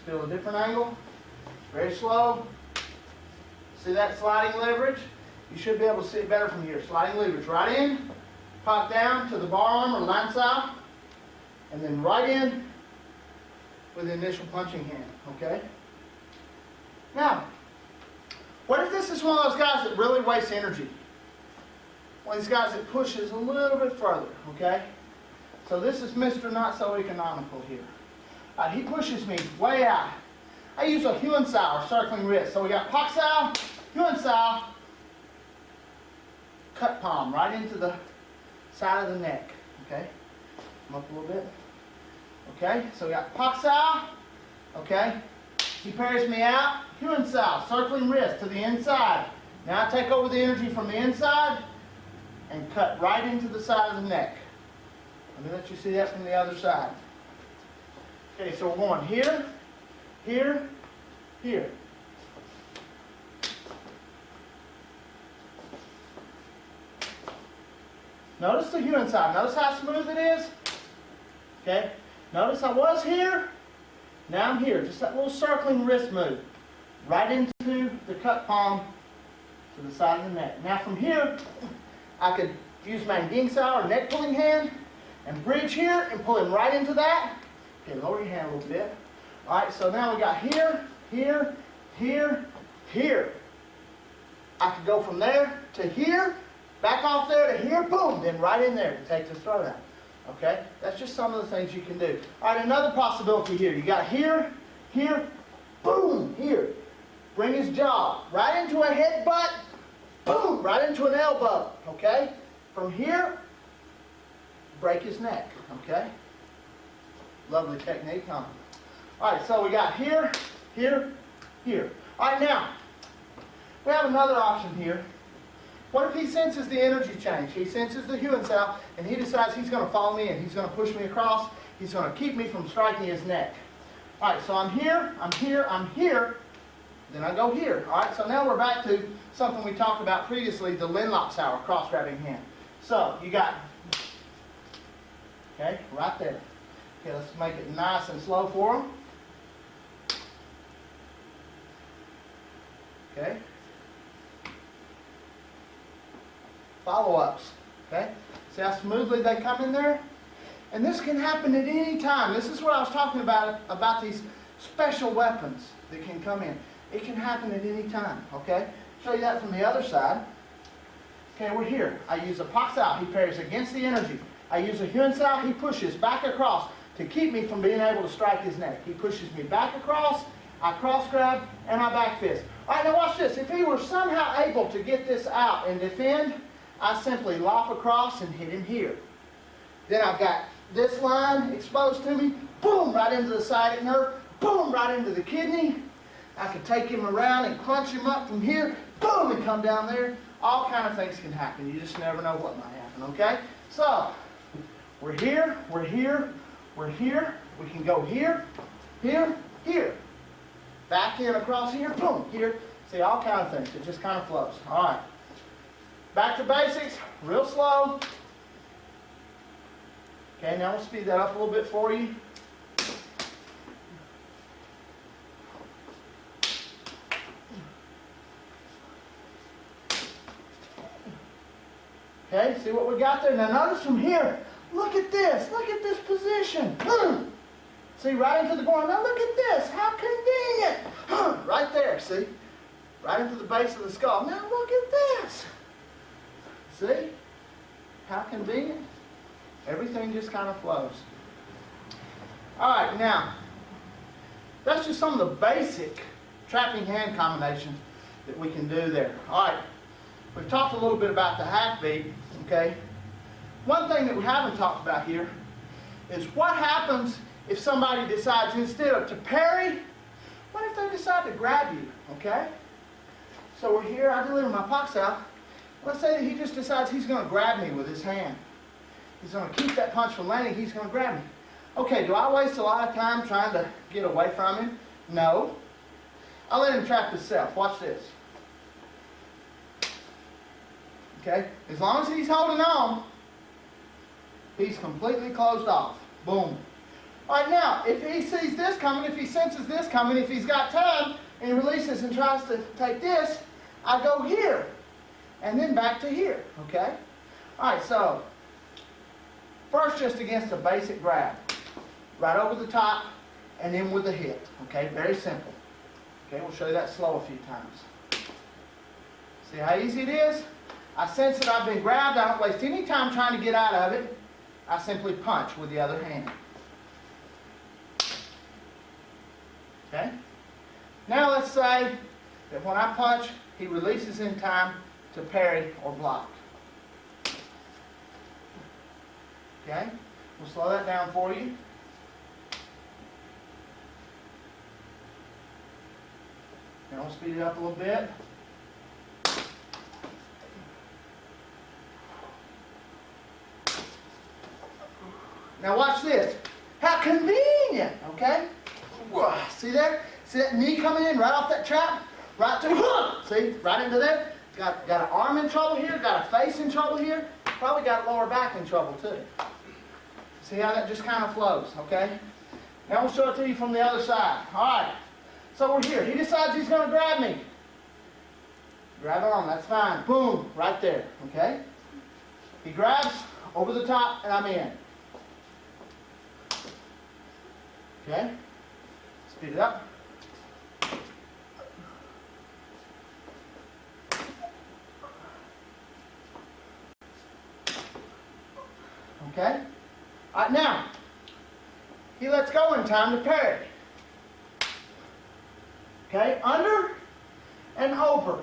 [SPEAKER 1] Still a different angle. Very slow. See that sliding leverage? You should be able to see it better from here. Sliding leverage right in, pop down to the bar arm or Lin Sao, and then right in with the initial punching hand. Okay? Now, what if this is one of those guys that really wastes energy? One of these guys that pushes a little bit further, okay? So this is Mr. Not So Economical here. He pushes me way out. I use a Kune Sao, or circling wrist. So we got Pak Sao, Kune Sao, cut palm right into the side of the neck, okay? Come up a little bit. Okay, so we got Pak Sao, okay? He parries me out, Kune Sao, circling wrist to the inside. Now I take over the energy from the inside and cut right into the side of the neck. Let me let you see that from the other side. Okay, so we're going here, here, here. Notice the hue inside. Notice how smooth it is. Okay. Notice I was here. Now I'm here. Just that little circling wrist move. Right into the cut palm to the side of the neck. Now from here, I could use my Ging Sao or neck pulling hand and bridge here and pull him right into that. Okay, lower your hand a little bit. Alright, so now we got here, here, here, here. I could go from there to here. Back off there to here, boom, then right in there to take the throat out. Okay? That's just some of the things you can do. All right, another possibility here. You got here, here, boom, here. Bring his jaw right into a headbutt, boom, right into an elbow. Okay? From here, break his neck. Okay? Lovely technique, huh? All right, so we got here, here, here. All right, now, we have another option here. What if he senses the energy change? He senses the hue and sao, and he decides he's going to follow me and he's going to push me across. He's going to keep me from striking his neck. All right, so I'm here, I'm here, I'm here. Then I go here. All right, so now we're back to something we talked about previously, the Lin Lop Sao, cross-grabbing hand. So you got, okay, right there. Okay, let's make it nice and slow for him. Okay. Follow-ups. Okay? See how smoothly they come in there? And this can happen at any time. This is what I was talking about these special weapons that can come in. It can happen at any time. Okay? Show you that from the other side. Okay, we're here. I use a Pak Sao. He parries against the energy. I use a Huen Sao. He pushes back across to keep me from being able to strike his neck. He pushes me back across. I cross grab and I back fist. All right, now watch this. If he were somehow able to get this out and defend, I simply lop across and hit him here. Then I've got this line exposed to me, boom, right into the sciatic nerve, boom, right into the kidney. I could take him around and punch him up from here, boom, and come down there. All kind of things can happen. You just never know what might happen, okay? So, we're here, we're here, we're here. We can go here, here, here. Back in across here, boom, here. See, all kind of things. It just kind of flows. All right. Back to basics, real slow. Okay, now we'll speed that up a little bit for you. Okay, see what we got there? Now notice from here, look at this position. See, right into the groin. Now look at this, how convenient. Right there, see? Right into the base of the skull. Now look at this. See? How convenient? Everything just kind of flows. All right, now, that's just some of the basic trapping hand combinations that we can do there. All right, we've talked a little bit about the half beat, okay? One thing that we haven't talked about here is what happens if somebody decides instead of to parry, what if they decide to grab you, okay? So we're here, I deliver my Pak Sao. Let's say that he just decides he's going to grab me with his hand. He's going to keep that punch from landing. He's going to grab me. Okay, do I waste a lot of time trying to get away from him? No. I'll let him trap himself. Watch this. Okay? As long as he's holding on, he's completely closed off. Boom. All right, now, if he sees this coming, if he senses this coming, if he's got time, and he releases and tries to take this, I go here. And then back to here, okay? All right, so first just against a basic grab. Right over the top and then with the hit, okay? Very simple. Okay, we'll show you that slow a few times. See how easy it is? I sense that I've been grabbed. I don't waste any time trying to get out of it. I simply punch with the other hand. Okay? Now let's say that when I punch, he releases in time to parry or block. Okay? We'll slow that down for you. Now we'll speed it up a little bit. Now watch this. How convenient, okay? See there? See that knee coming in right off that trap? Right to, see, right into there. Got an arm in trouble here, got a face in trouble here, probably got a lower back in trouble too. See how that just kind of flows, okay? Now we'll show it to you from the other side. All right, so we're here. He decides he's going to grab me. Grab arm, that's fine. Boom, right there, okay? He grabs over the top and I'm in. Okay? Speed it up. Okay? All right, now, he lets go in time to parry. Okay? Under and over.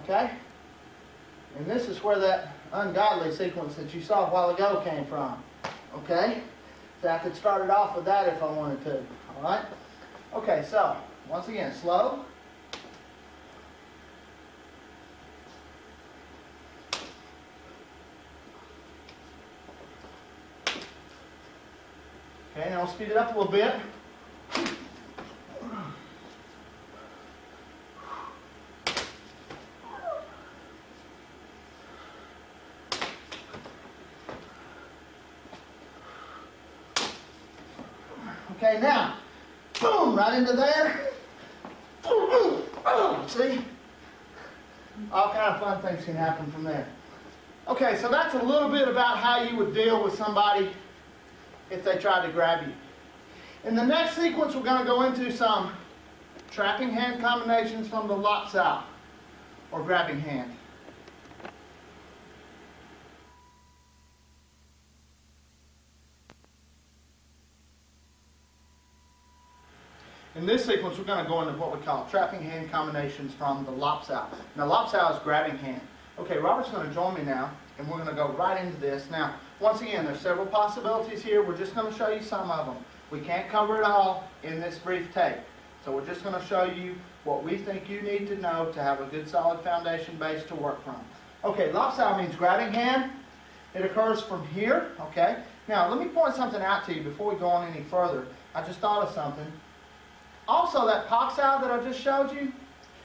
[SPEAKER 1] Okay? And this is where that ungodly sequence that you saw a while ago came from. Okay? So I could start it off with that if I wanted to. Alright? Okay, so, once again, slow. Okay, now we'll speed it up a little bit. Okay, now, boom, right into there. Boom, boom, boom. See? All kind of fun things can happen from there. Okay, so that's a little bit about how you would deal with somebody if they tried to grab you. In the next sequence, we're going to go into some trapping hand combinations from the Lop Sao, or grabbing hand. In this sequence, we're going to go into what we call trapping hand combinations from the Lop Sao. Now, Lop Sao is grabbing hand. Okay, Robert's going to join me now, and we're going to go right into this. Now, once again, there's several possibilities here. We're just going to show you some of them. We can't cover it all in this brief tape. So we're just going to show you what we think you need to know to have a good solid foundation base to work from. Okay, Lop Sao means grabbing hand. It occurs from here, okay? Now, let me point something out to you before we go on any further. I just thought of something. Also, that Pak Sao that I just showed you,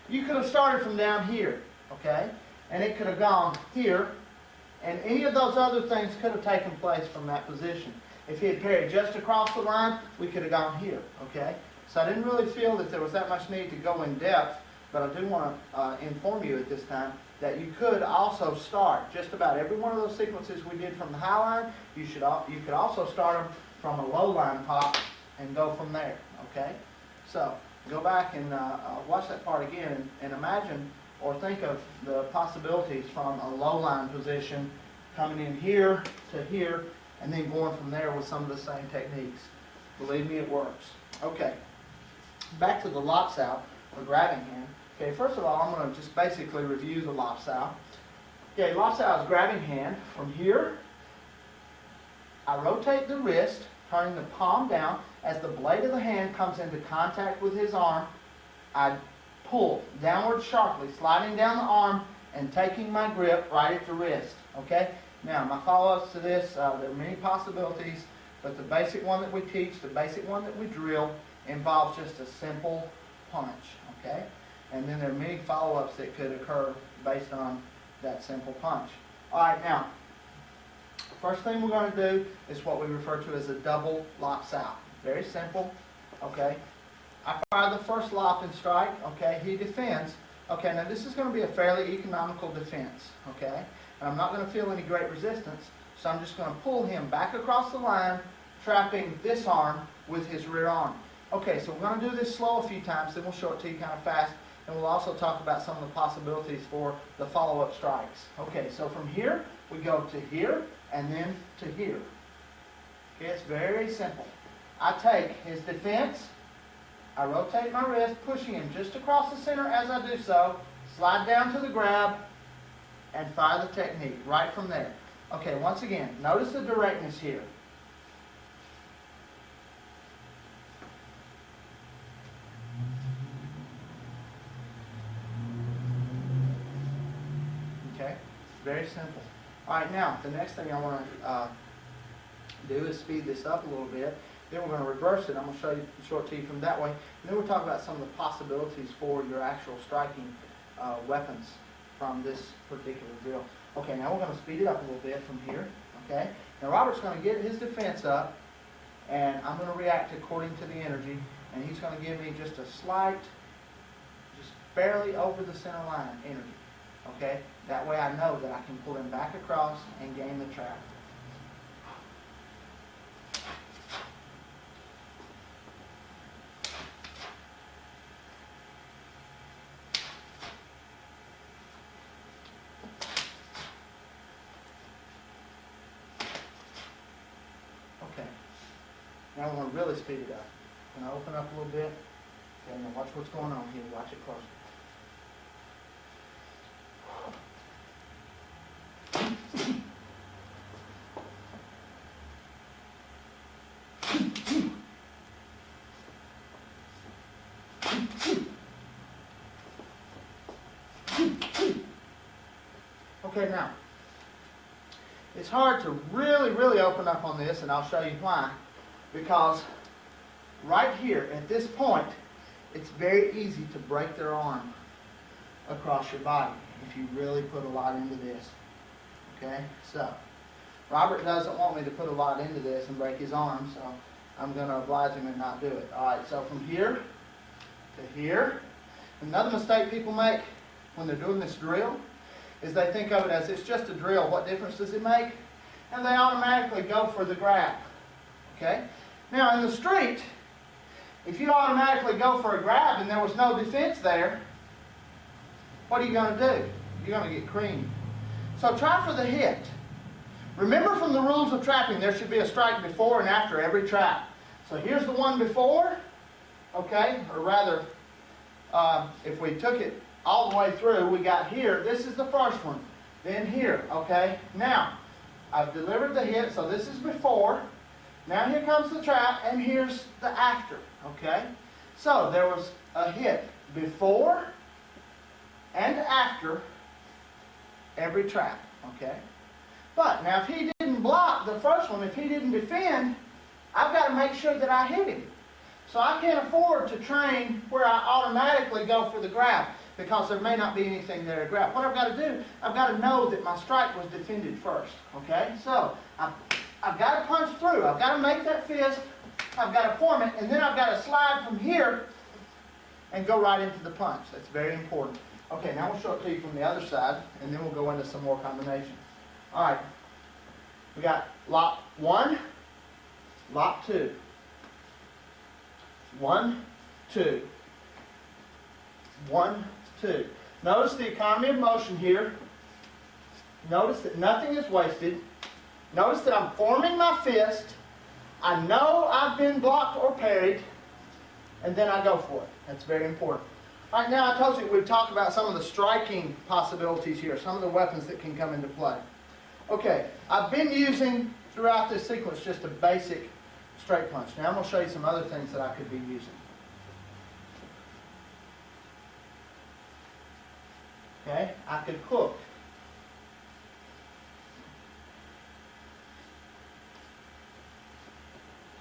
[SPEAKER 1] you could have started from down here, okay? And it could have gone here, and any of those other things could have taken place from that position. If he had parried just across the line, we could have gone here, okay? So I didn't really feel that there was that much need to go in depth, but I do want to inform you at this time that you could also start just about every one of those sequences we did from the high line. You could also start them from a low line pop and go from there, okay? So go back and watch that part again and imagine or think of the possibilities from a low line position coming in here to here and then going from there with some of the same techniques. Believe me, it works. Okay, back to the Lop Sao, or grabbing hand. Okay, first of all, I'm going to just basically review the Lop Sao. Okay, Lop Sao is grabbing hand. From here, I rotate the wrist, turning the palm down. As the blade of the hand comes into contact with his arm, I pull downward sharply, sliding down the arm and taking my grip right at the wrist. Okay? Now, my follow-ups to this, there are many possibilities, but the basic one that we teach, the basic one that we drill, involves just a simple punch. Okay? And then there are many follow-ups that could occur based on that simple punch. All right, now, first thing we're going to do is what we refer to as a double Lop Sao. Very simple, okay? I fire the first lop and strike, okay? He defends. Okay, now this is going to be a fairly economical defense, okay? And I'm not going to feel any great resistance, so I'm just going to pull him back across the line, trapping this arm with his rear arm. Okay, so we're going to do this slow a few times, then we'll show it to you kind of fast, and we'll also talk about some of the possibilities for the follow-up strikes. Okay, so from here, we go to here, and then to here. Okay, it's very simple. I take his defense, I rotate my wrist, pushing him just across the center as I do so, slide down to the grab, and fire the technique right from there. Okay, once again, notice the directness here. Okay, very simple. All right, now, the next thing I want to do is speed this up a little bit. Then we're going to reverse it. I'm going to show you short to you from that way. And then we'll talk about some of the possibilities for your actual striking weapons from this particular drill. Okay, now we're going to speed it up a little bit from here. Okay. Now Robert's going to get his defense up, and I'm going to react according to the energy, and he's going to give me just a slight, just barely over the center line energy. Okay. That way I know that I can pull him back across and gain the trap. Okay. Now we're going to really speed it up. I'm going to open up a little bit. Okay, now watch what's going on here. Watch it closely. Okay, now, it's hard to really open up on this, and I'll show you why. Because right here, at this point, it's very easy to break their arm across your body if you really put a lot into this. Okay, so Robert doesn't want me to put a lot into this and break his arm, so I'm going to oblige him and not do it. All right, so from here to here. Another mistake people make when they're doing this drill is they think of it as it's just a drill. What difference does it make? And they automatically go for the grab. Okay? Now in the street, if you automatically go for a grab and there was no defense there, what are you going to do? You're going to get creamed. So try for the hit. Remember from the rules of trapping, there should be a strike before and after every trap. So here's the one before, okay? Or rather, if we took it all the way through, we got here. This is the first one. Then here, okay? Now, I've delivered the hit, so this is before. Now here comes the trap, and here's the after, okay? So there was a hit before and after every trap, okay? But now if he didn't block the first one, if he didn't defend, I've got to make sure that I hit him. So I can't afford to train where I automatically go for the grab, because there may not be anything there to grab. What I've got to do, I've got to know that my strike was defended first, okay? So I've got to punch through. I've got to make that fist. I've got to form it, and then I've got to slide from here and go right into the punch. That's very important. Okay, now we'll show it to you from the other side, and then we'll go into some more combinations. All right, we got lock 1, lock 2. 1, 2. 1, 2. Notice the economy of motion here. Notice that nothing is wasted. Notice that I'm forming my fist. I know I've been blocked or parried, and then I go for it. That's very important. All right, now I told you we've talked about some of the striking possibilities here, some of the weapons that can come into play. Okay, I've been using throughout this sequence just a basic straight punch. Now I'm going to show you some other things that I could be using. Okay, I could hook.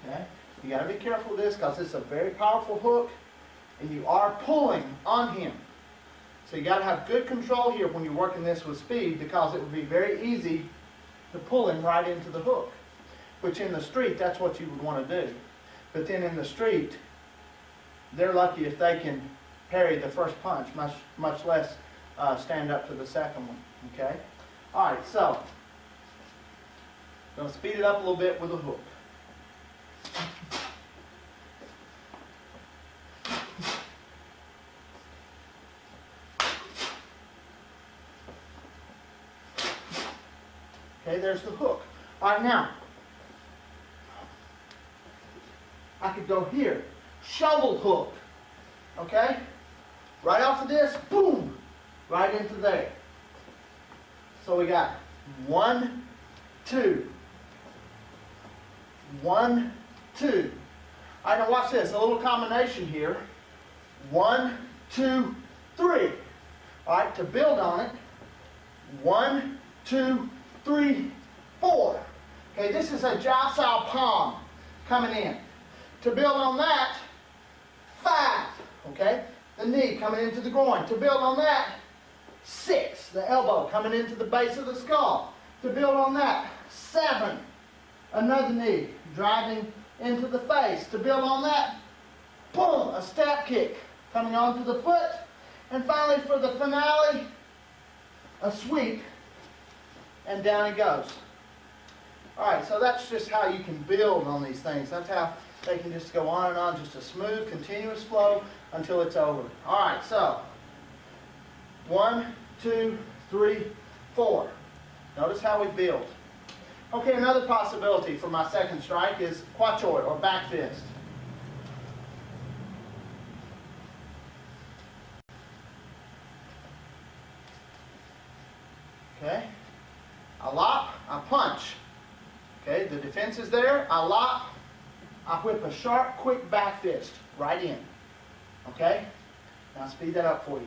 [SPEAKER 1] Okay, you got to be careful with this because it's a very powerful hook, and you are pulling on him. So you got to have good control here when you're working this with speed, because it would be very easy to pull him right into the hook, which in the street, that's what you would want to do. But then in the street, they're lucky if they can parry the first punch, much less stand up to the second one. Okay? All right, so I'm going to speed it up a little bit with a hook. Okay, there's the hook. All right, now, I could go here. Shovel hook. Okay? Right off of this, boom, right into there. So we got 1, 2. 1, 2. All right, now watch this. A little combination here. 1, 2, 3. All right, to build on it. 1, 2, 3, 4. Okay, this is a Pak Sao palm coming in. To build on that, 5. Okay, the knee coming into the groin. To build on that, 6. The elbow coming into the base of the skull. To build on that, 7. Another knee driving into the face. To build on that, boom, a step kick coming onto the foot. And finally, for the finale, a sweep, and down it goes. All right, so that's just how you can build on these things. That's how they can just go on and on, just a smooth, continuous flow until it's over. All right, so 1, 2, 3, 4. Notice how we build. Okay, another possibility for my second strike is quachoi, or back fist. Okay, I lop, I punch. Okay, the defense is there, I lop, I whip a sharp, quick back fist right in. Okay, now speed that up for you.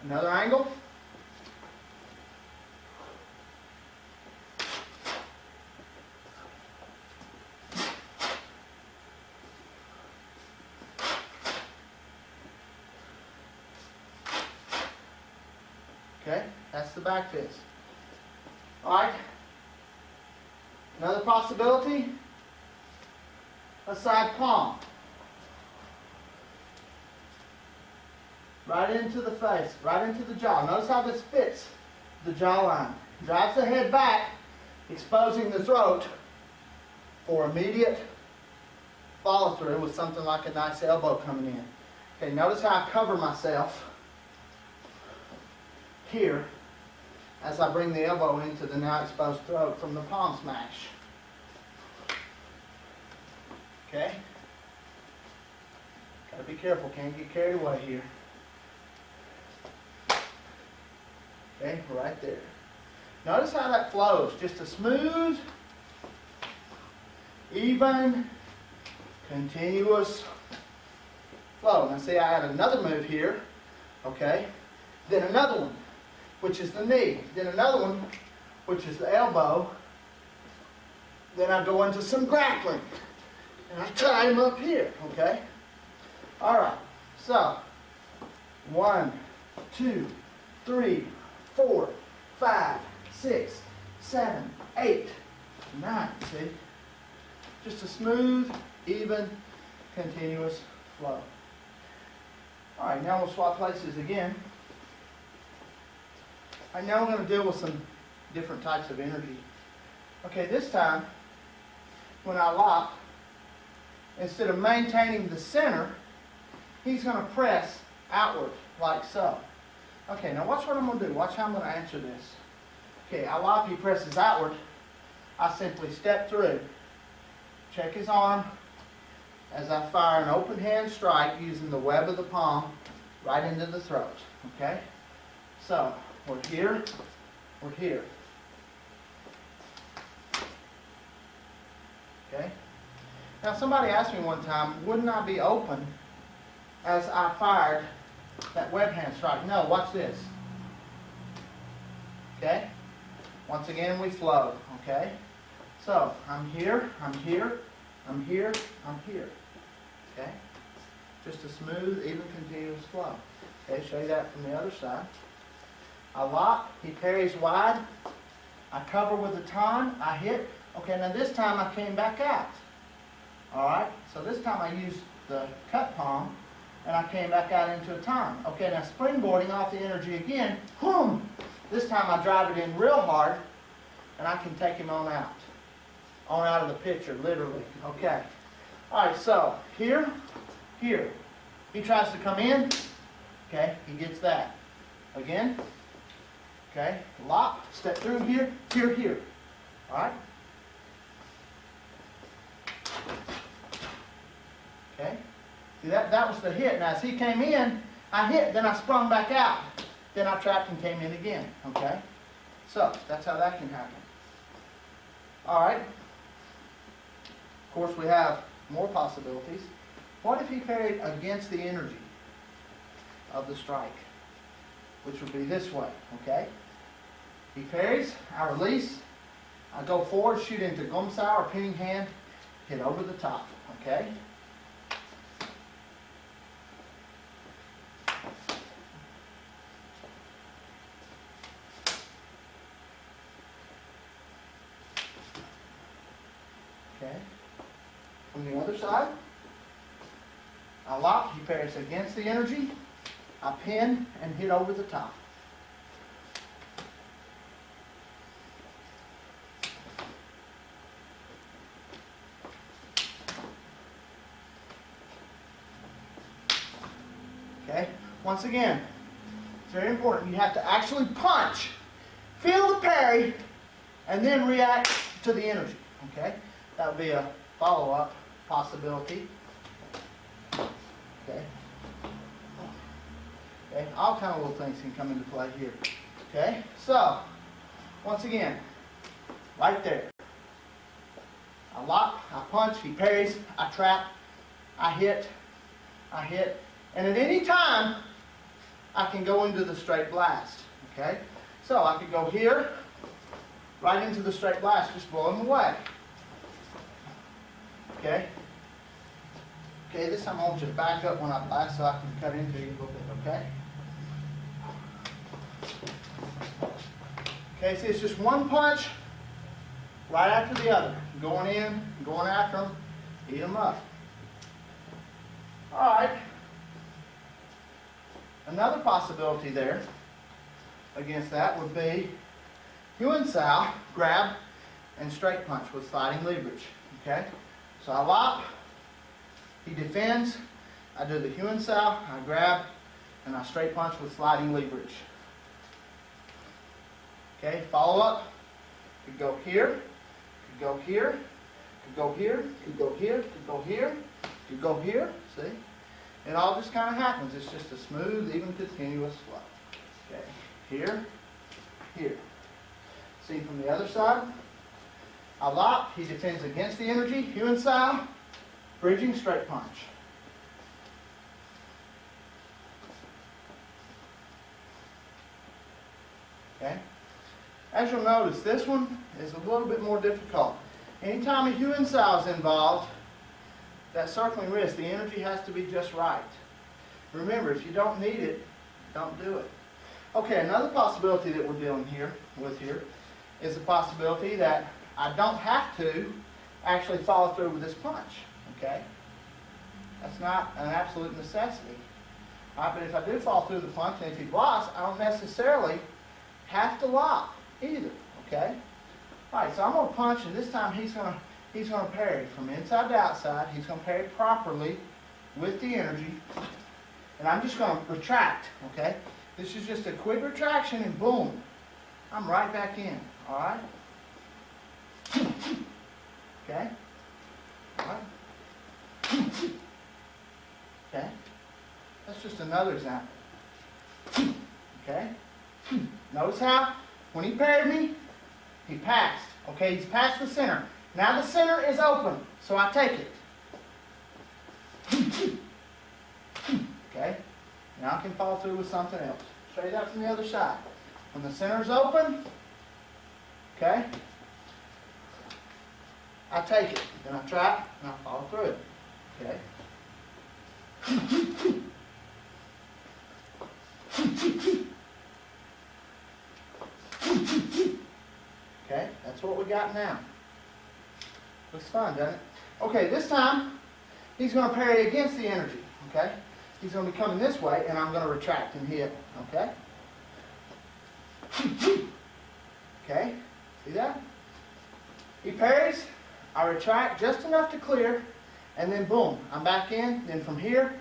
[SPEAKER 1] Another angle. Okay, that's the back fist. All right. Another possibility, a side palm. Right into the face, right into the jaw. Notice how this fits the jawline. Drives the head back, exposing the throat for immediate follow through with something like a nice elbow coming in. Okay, notice how I cover myself here as I bring the elbow into the now exposed throat from the palm smash. Okay? Gotta be careful, can't get carried away here. Okay, right there. Notice how that flows. Just a smooth, even, continuous flow. Now see, I add another move here. Okay? Then another one, which is the knee. Then another one, which is the elbow. Then I go into some grappling. And I tie him up here. Okay? Alright. So, 1, 2, 3, 4, 5, 6, 7, 8, 9. See? Just a smooth, even, continuous flow. Alright, now we'll swap places again. Alright, now we're going to deal with some different types of energy. Okay, this time, when I lop, instead of maintaining the center, he's going to press outward, like so. Okay, now watch what I'm going to do. Watch how I'm going to answer this. Okay, I lop, he presses outward. I simply step through. Check his arm as I fire an open hand strike using the web of the palm right into the throat. Okay? So, we're here. We're here. Okay? Now somebody asked me one time, wouldn't I be open as I fired that web hand strike? No, watch this. Okay? Once again, we flow. Okay? So, I'm here, I'm here, I'm here, I'm here. Okay? Just a smooth, even, continuous flow. Okay, show you that from the other side. I lop, he parries wide. I cover with the time, I hit. Okay, now this time I came back out. Alright, so this time I used the cut palm, and I came back out into a time. Okay, now springboarding off the energy again, boom! This time I drive it in real hard, and I can take him on out. On out of the picture, literally. Okay. Alright, so, here, here. He tries to come in, okay, he gets that. Again, okay, lop, step through here, here, here. Alright? Okay? See, that was the hit. Now, as he came in, I hit, then I sprung back out. Then I trapped and came in again. Okay? So, that's how that can happen. Alright? Of course, we have more possibilities. What if he parried against the energy of the strike, which would be this way, okay? He parries, I release, I go forward, shoot into Gum Sao or pinning hand, hit over the top, okay? Okay. From the other side, I lock, he parries against the energy, I pin and hit over the top. Okay, once again, it's very important. You have to actually punch, feel the parry, and then react to the energy. Okay, that would be a follow-up possibility. Okay. Okay, all kind of little things can come into play here. Okay, so once again, right there. I lock, I punch, he parries, I trap, I hit, and at any time, I can go into the straight blast. Okay, so I could go here, right into the straight blast, just blow him away. Okay. Okay, this time I want you to back up when I blast so I can cut into you a little bit, okay? Okay, see, it's just one punch right after the other. Going in, going after them, eat them up. All right. Another possibility there against that would be Kune Sao, grab, and straight punch with sliding leverage, okay? So I lock, he defends, I do the Kune Sao, I grab, and I straight punch with sliding leverage. Okay, follow up. Could go here, could go here, could go here, could go here, could go here, could go here, see? It all just kind of happens. It's just a smooth, even, continuous flow. Okay, here, here. See from the other side? I lock, he defends against the energy, Kune Sao, bridging straight punch. Okay? As you'll notice, this one is a little bit more difficult. Anytime a Kune Sao is involved, that circling wrist, the energy has to be just right. Remember, if you don't need it, don't do it. Okay, another possibility that we're dealing with here is the possibility that I don't have to actually follow through with this punch. Okay? That's not an absolute necessity. All right, but if I do follow through the punch and if he blocks, I don't necessarily have to lock either. Okay? All right, so I'm going to punch, and this time he's going to parry from inside to outside. He's going to parry properly with the energy, and I'm just going to retract. Okay? This is just a quick retraction, and boom, I'm right back in. All right? Okay? All right? Okay? That's just another example. Okay? Notice how, when he parried me, he passed. Okay, he's past the center. Now the center is open, so I take it. Okay? Now I can follow through with something else. Show you that from the other side. When the center is open, okay, I take it. Then I trap, and I follow through. Okay? Okay, that's what we got now. Looks fun, doesn't it? Okay, this time, he's going to parry against the energy, okay? He's going to be coming this way, and I'm going to retract and hit, okay? Okay, see that? He parries, I retract just enough to clear, and then boom, I'm back in. Then from here,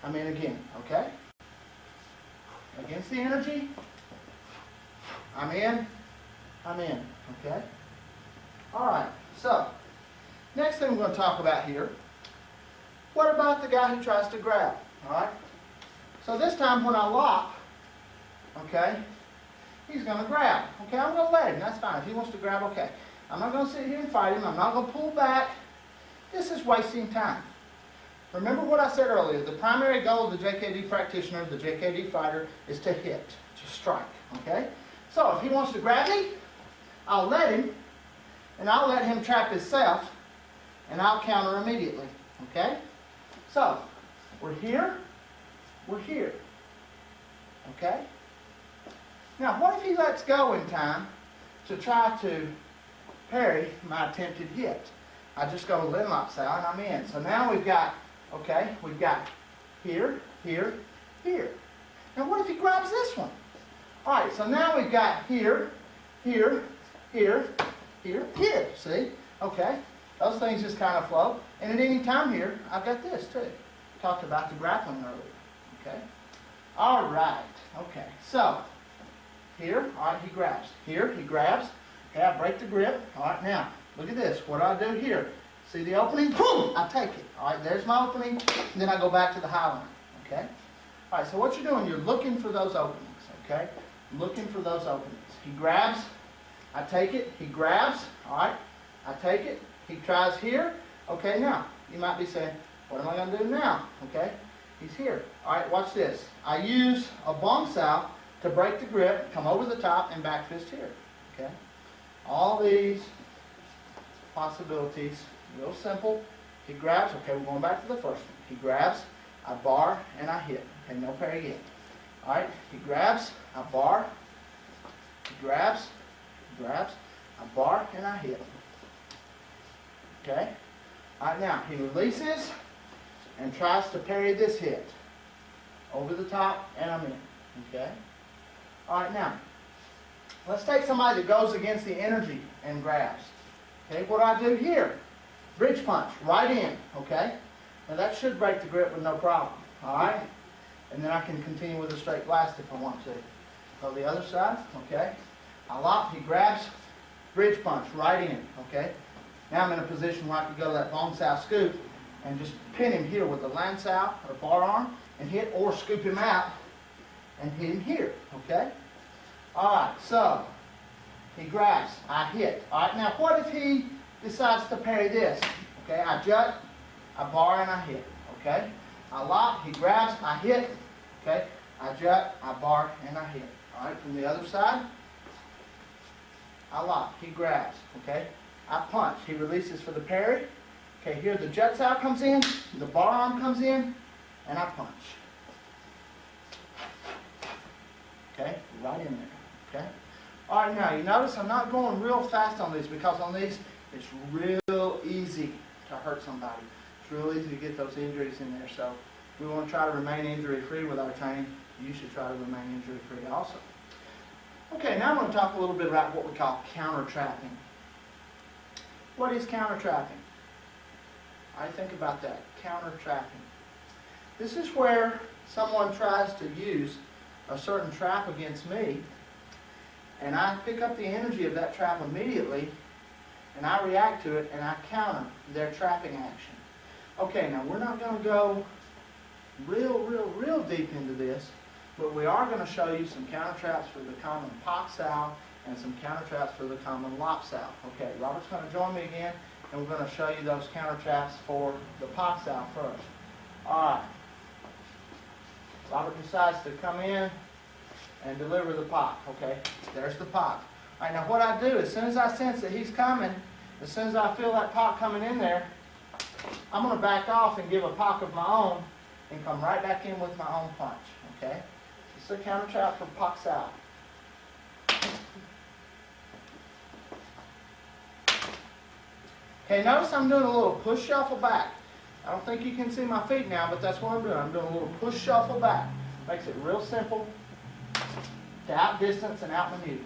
[SPEAKER 1] I'm in again, okay? Against the energy, I'm in, okay? All right, so next thing we're going to talk about here, what about the guy who tries to grab, all right? So this time when I lock, okay, he's going to grab. Okay, I'm going to let him, that's fine. If he wants to grab, okay. I'm not going to sit here and fight him. I'm not going to pull back. This is wasting time. Remember what I said earlier. The primary goal of the JKD practitioner, the JKD fighter, is to hit, to strike. Okay? So if he wants to grab me, I'll let him, and I'll let him trap himself, and I'll counter immediately. Okay? So, we're here, we're here. Okay? Now, what if he lets go in time to try to parry my attempted hit? I just go to Lin Lop Sao and I'm in. So now we've got, okay, we've got here, here, here. Now what if he grabs this one? All right, so now we've got here, here, here, here, here. See? Okay. Those things just kind of flow. And at any time here, I've got this too. Talked about the grappling earlier. Okay? All right. Okay. So, here, all right, he grabs. Here, he grabs. Okay, I break the grip. All right, now, look at this. What do I do here? See the opening? Boom! I take it. All right, there's my opening. And then I go back to the high line. Okay? All right, so what you're doing, you're looking for those openings. Okay? Looking for those openings. He grabs. I take it. He grabs. All right. I take it. He tries here. Okay, now, you might be saying, what am I going to do now? Okay, he's here. All right, watch this. I use a Bong Sao to break the grip, come over the top, and back fist here. Okay, all these possibilities, real simple. He grabs. Okay, we're going back to the first one. He grabs, I bar, and I hit. Okay, no parry yet. All right, he grabs, I bar, he grabs, I bar, and I hit. Okay? All right, now, he releases and tries to parry this hit. Over the top, and I'm in. Okay? All right, now, let's take somebody that goes against the energy and grabs. Okay, what do I do here? Bridge punch, right in. Okay? Now, that should break the grip with no problem. All right? And then I can continue with a straight blast if I want to. Go the other side. Okay? I lock, he grabs, bridge punch, right in. Okay? Now I'm in a position where I could go to that Bong Sao scoop and just pin him here with the Lan Sao or bar arm and hit, or scoop him out and hit him here. Okay? Alright, so he grabs, I hit. Alright, now what if he decides to parry this? Okay, I jut, I bar, and I hit. Okay? I lock, he grabs, I hit. Okay? I jut, I bar, and I hit. Alright, from the other side, I lock, he grabs. Okay? I punch. He releases for the parry. Okay, here the jut sao comes in, the bar arm comes in, and I punch. Okay, right in there. Okay? All right, now you notice I'm not going real fast on these, because on these it's real easy to hurt somebody. It's real easy to get those injuries in there. So we want to try to remain injury-free with our training. You should try to remain injury-free also. Okay, now I'm going to talk a little bit about what we call counter-trapping. What is counter-trapping? I think about that. Counter-trapping. This is where someone tries to use a certain trap against me, and I pick up the energy of that trap immediately, and I react to it, and I counter their trapping action. Okay, now we're not going to go real deep into this, but we are going to show you some counter traps for the common Pak Sao and some counter traps for the common Lop Sao. Okay, Robert's going to join me again, and we're going to show you those counter traps for the Pak Sao first. Alright. Robert decides to come in and deliver the Pak. Okay, there's the Pak. Alright, now what I do, as soon as I sense that he's coming, as soon as I feel that Pak coming in there, I'm going to back off and give a Pak of my own and come right back in with my own punch. Okay, this is a counter trap for Pak Sao. Okay, notice I'm doing a little push shuffle back. I don't think you can see my feet now, but that's what I'm doing. I'm doing a little push shuffle back. Makes it real simple to outdistance and outmaneuver.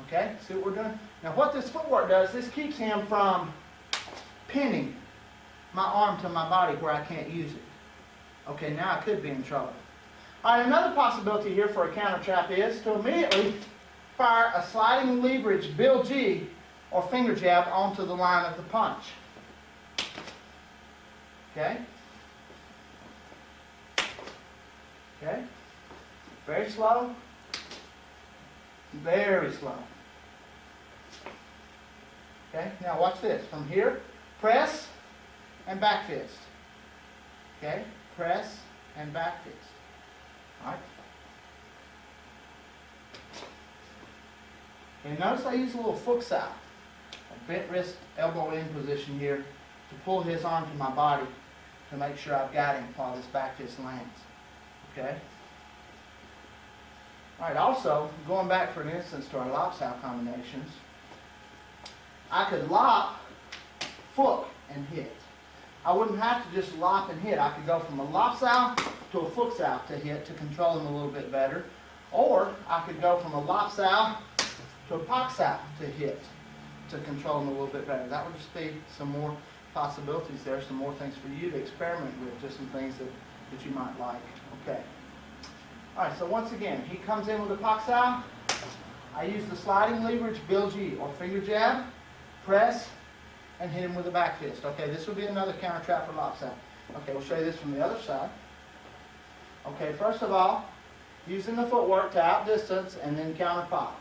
[SPEAKER 1] Okay, see what we're doing? Now what this footwork does, this keeps him from pinning my arm to my body where I can't use it. Okay, now I could be in trouble. Alright, another possibility here for a counter trap is to immediately fire a sliding leverage Bill G or finger jab onto the line of the punch. Okay? Okay? Very slow. Very slow. Okay, now watch this. From here, press and back fist. Okay, press and back fist. All right. Okay, notice I use a little Pak Sao, a bent wrist, elbow in position here to pull his arm to my body to make sure I've got him while this back fist lands. Okay? All right, also, going back for an instance to our Lop Sao combinations, I could lop, foot, and hit. I wouldn't have to just lop and hit. I could go from a Lop Sao to a Pak Sao to hit to control him a little bit better. Or I could go from a Lop Sao to a Pak Sao to hit to control him a little bit better. That would just be some more possibilities there, some more things for you to experiment with, just some things that you might like. Okay. All right, so once again, he comes in with a Pak Sao. I use the sliding leverage Jeet or finger jab, press, and hit him with a back fist. Okay, this will be another counter trap for Lop Sao. Okay, we'll show you this from the other side. Okay, first of all, using the footwork to outdistance and then counter pop.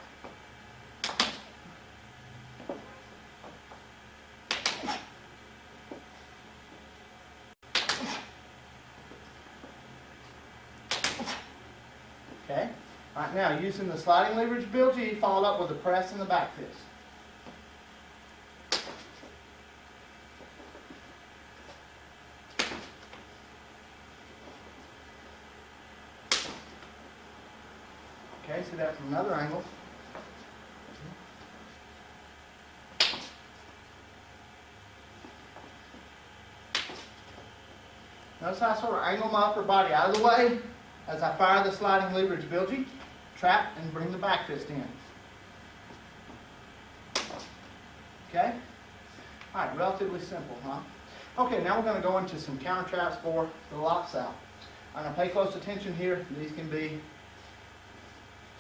[SPEAKER 1] Okay, all right, now using the sliding leverage Jeet, followed up with a press and the back fist. Okay, see that from another angle. Notice how I sort of angle my upper body out of the way as I fire the sliding leverage Jeet, trap, and bring the back fist in. Okay? All right, relatively simple, huh? Okay, now we're going to go into some counter traps for the Lop Sao. I'm going to pay close attention here. These can be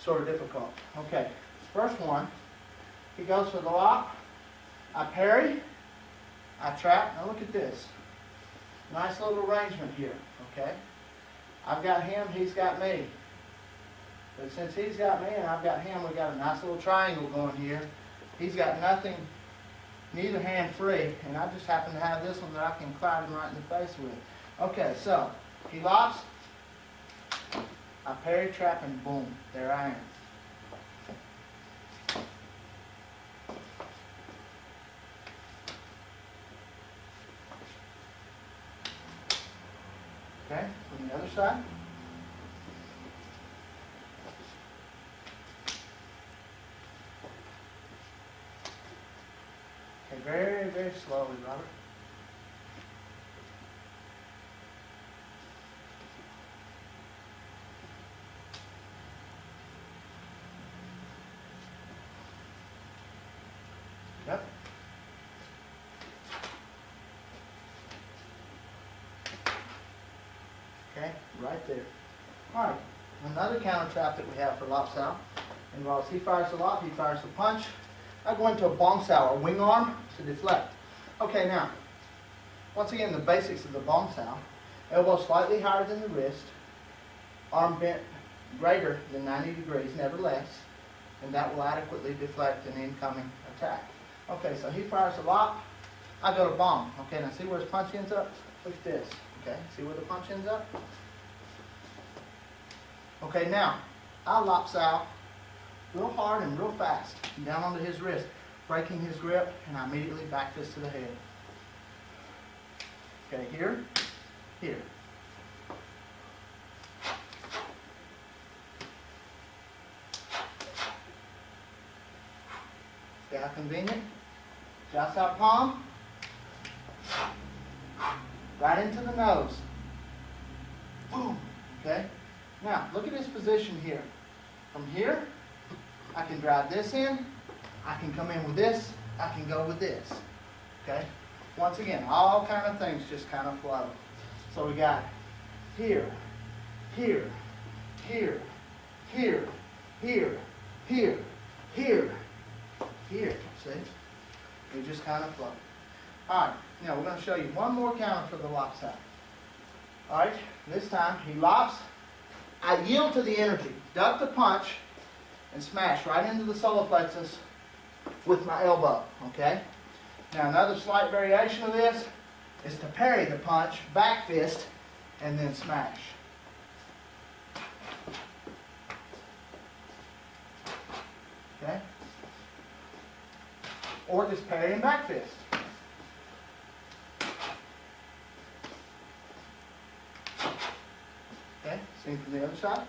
[SPEAKER 1] sort of difficult. Okay, first one, he goes for the lop. I parry, I trap. Now look at this. Nice little arrangement here, okay? I've got him, he's got me. But since he's got me and I've got him, we've got a nice little triangle going here. He's got nothing, neither hand free, and I just happen to have this one that I can cloud him right in the face with. Okay, so he lops, I parry, trap, and boom, there I am. Okay, from the other side. Okay, very, very slowly, Robert. Yep. Okay, right there. All right, another counter trap that we have for Lop Sao involves he fires the lop, he fires the punch. I go into a Bong Sao, or wing arm, to deflect. Okay, now, once again, the basics of the Bong Sao. Elbow slightly higher than the wrist, arm bent greater than 90 degrees, never less, and that will adequately deflect an incoming attack. Okay, so he fires the lop, I go to Bong. Okay, now see where his punch ends up? Look at this. Okay, see where the punch ends up? Okay, now, I Lop Sao real hard and real fast down onto his wrist, breaking his grip, and I immediately back fist to the head. Okay, here, here. See how convenient? Just out palm, right into the nose. Boom. Okay? Now, look at his position here. From here, I can drive this in, I can come in with this, I can go with this. Okay? Once again, all kind of things just kind of flow. So we got here, here, here, here, here, here, here, here. See? They just kind of flow. All right, now we're going to show you one more counter for the Lop Sao. All right, this time he lops, I yield to the energy, duck the punch, and smash right into the solar plexus with my elbow, okay? Now another slight variation of this is to parry the punch, back fist, and then smash. Okay? Or just parry and back fist. Okay, same from the other side.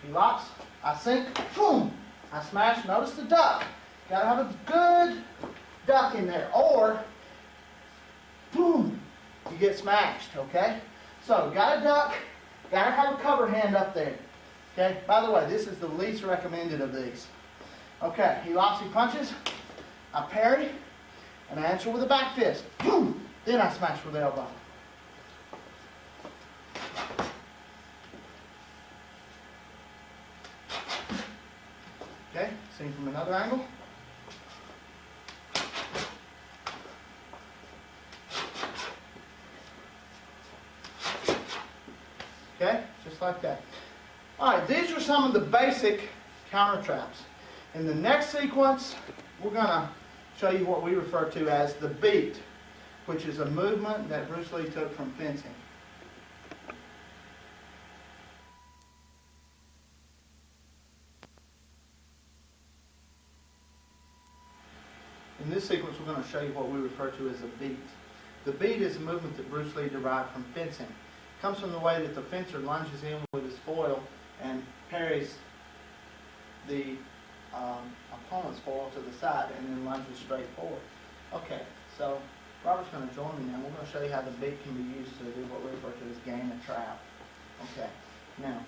[SPEAKER 1] He locks, I sink, boom, I smash. Notice the duck. Gotta have a good duck in there, or boom, you get smashed, okay? So, gotta duck, gotta have a cover hand up there. Okay, by the way, this is the least recommended of these. Okay, he locks, he punches, I parry, and I answer with a back fist. Boom! Then I smash with the elbow. Okay, seen from another angle. Okay, just like that. Alright, these are some of the basic counter traps. In the next sequence, we're going to show you what we refer to as the beat, which is a movement that Bruce Lee took from fencing. In this sequence, we're going to show you what we refer to as a beat. The beat is a movement that Bruce Lee derived from fencing. It comes from the way that the fencer lunges in with his foil and parries the opponent's foil to the side and then lunges straight forward. Okay, so Robert's going to join me now. We're going to show you how the beat can be used to do what we refer to as game a trap. Okay, now,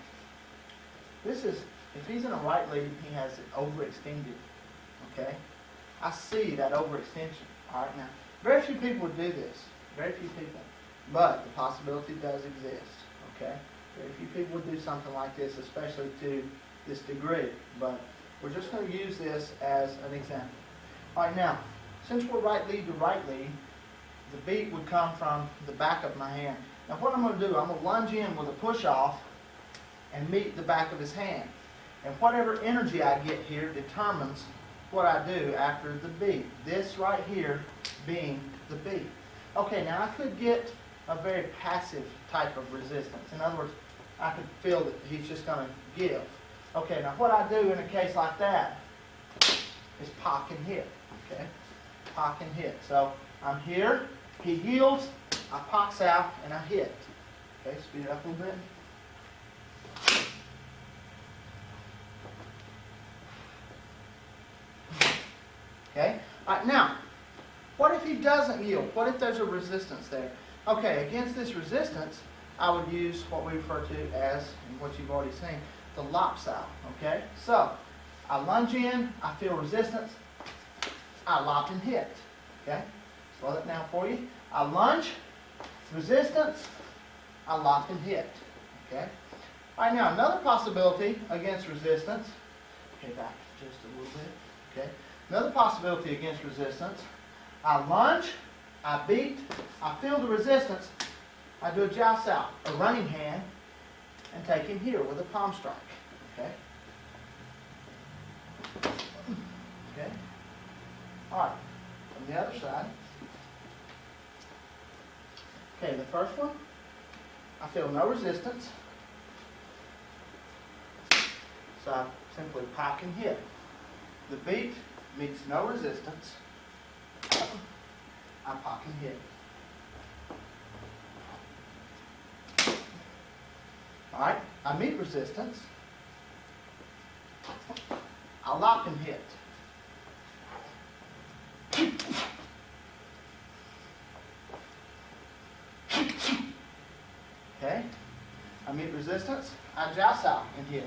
[SPEAKER 1] this is, if he's in a right lead, he has it overextended. Okay? I see that overextension. Alright, now, very few people would do this. Very few people. But the possibility does exist. Okay? Very few people would do something like this, especially to this degree. But we're just going to use this as an example. Alright, now, since we're right lead to right lead, the beat would come from the back of my hand. Now what I'm going to do, I'm going to lunge in with a push off and meet the back of his hand. And whatever energy I get here determines what I do after the beat. This right here being the beat. Okay, now I could get a very passive type of resistance. In other words, I could feel that he's just going to give. Okay, now what I do in a case like that is pock and hit. Okay, pock and hit. So I'm here, he yields, I Pak Sao, and I hit. Okay, speed it up a little bit. Okay, all right, now, what if he doesn't yield? What if there's a resistance there? Okay, against this resistance, I would use what we refer to as, and what you've already seen, the Lop Sao. Okay, so I lunge in, I feel resistance, I lop and hit. Okay, slow that down for you. I lunge, resistance, I lop and hit. Okay, all right, now another possibility against resistance. Okay, back just a little bit. Okay, another possibility against resistance. I lunge, I beat, I feel the resistance, I do a Jiao Sao, a running hand, and take him here with a palm strike. Okay? Okay? Alright, from the other side. Okay, the first one, I feel no resistance, so I simply pack and hit. The beat meets no resistance, I pack and hit. Alright, I meet resistance, I lock and hit. Okay, I meet resistance, I Jiao Sao and hit.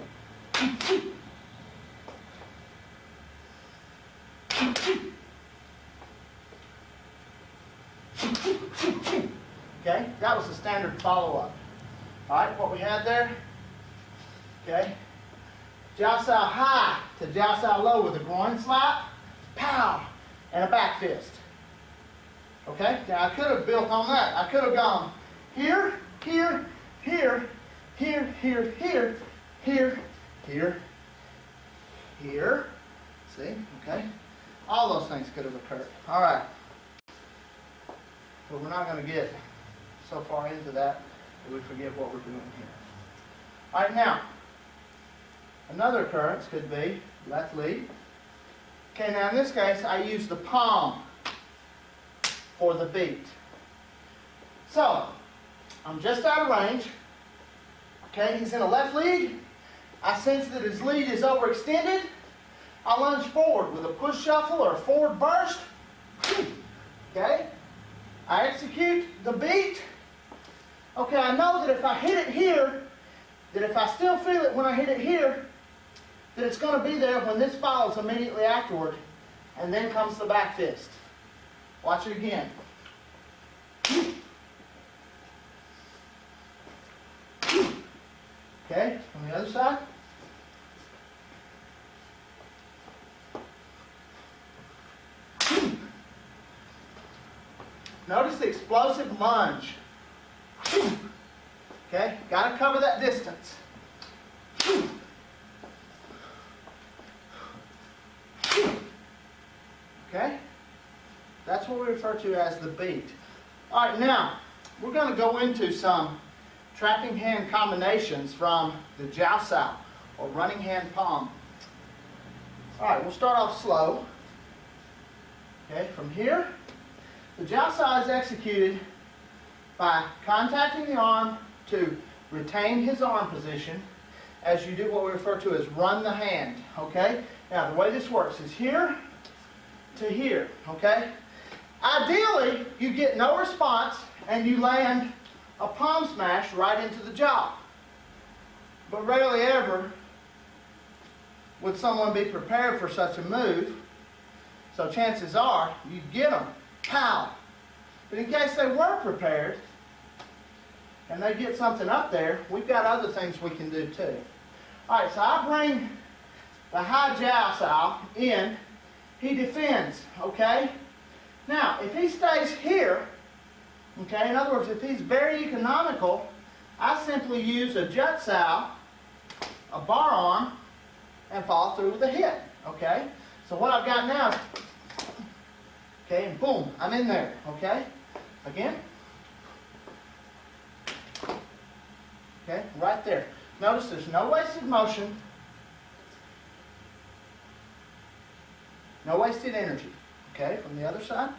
[SPEAKER 1] Okay, that was the standard follow-up. Alright, what we had there, okay, Jiao Sao high to Jiao Sao low with a groin slap, pow, and a back fist. Okay, now I could have built on that. I could have gone here, here, here, here, here, here, here, here, here. See? Okay? All those things could have occurred. All right. But we're not going to get so far into that we forget what we're doing here. All right, now, another occurrence could be left lead. Okay, now in this case, I use the palm for the beat. So, I'm just out of range. Okay, he's in a left lead. I sense that his lead is overextended. I lunge forward with a push shuffle or a forward burst. Okay, I execute the beat. Okay, I know that if I hit it here, that if I still feel it when I hit it here, that it's going to be there when this follows immediately afterward, and then comes the back fist. Watch it again. Okay, from the other side. Notice the explosive lunge. Okay, got to cover that distance. Okay, that's what we refer to as the beat. All right, now we're going to go into some trapping hand combinations from the Pak Sao, or running hand palm. All right, we'll start off slow. Okay, from here, the Pak Sao is executed by contacting the arm to retain his arm position as you do what we refer to as run the hand. Okay, now the way this works is here to here. Okay, ideally you get no response and you land a palm smash right into the jaw. But rarely ever would someone be prepared for such a move. So chances are you get them. Pow! But in case they were prepared and they get something up there, we've got other things we can do too. Alright, so I bring the high Pak Sao in. He defends, okay? Now, if he stays here, okay, in other words, if he's very economical, I simply use a Jeet Sao, a bar arm, and follow through with a hit, okay? So what I've got now is, okay, and boom, I'm in there, okay? Again. Okay, right there. Notice there's no wasted motion, no wasted energy. Okay, from the other side.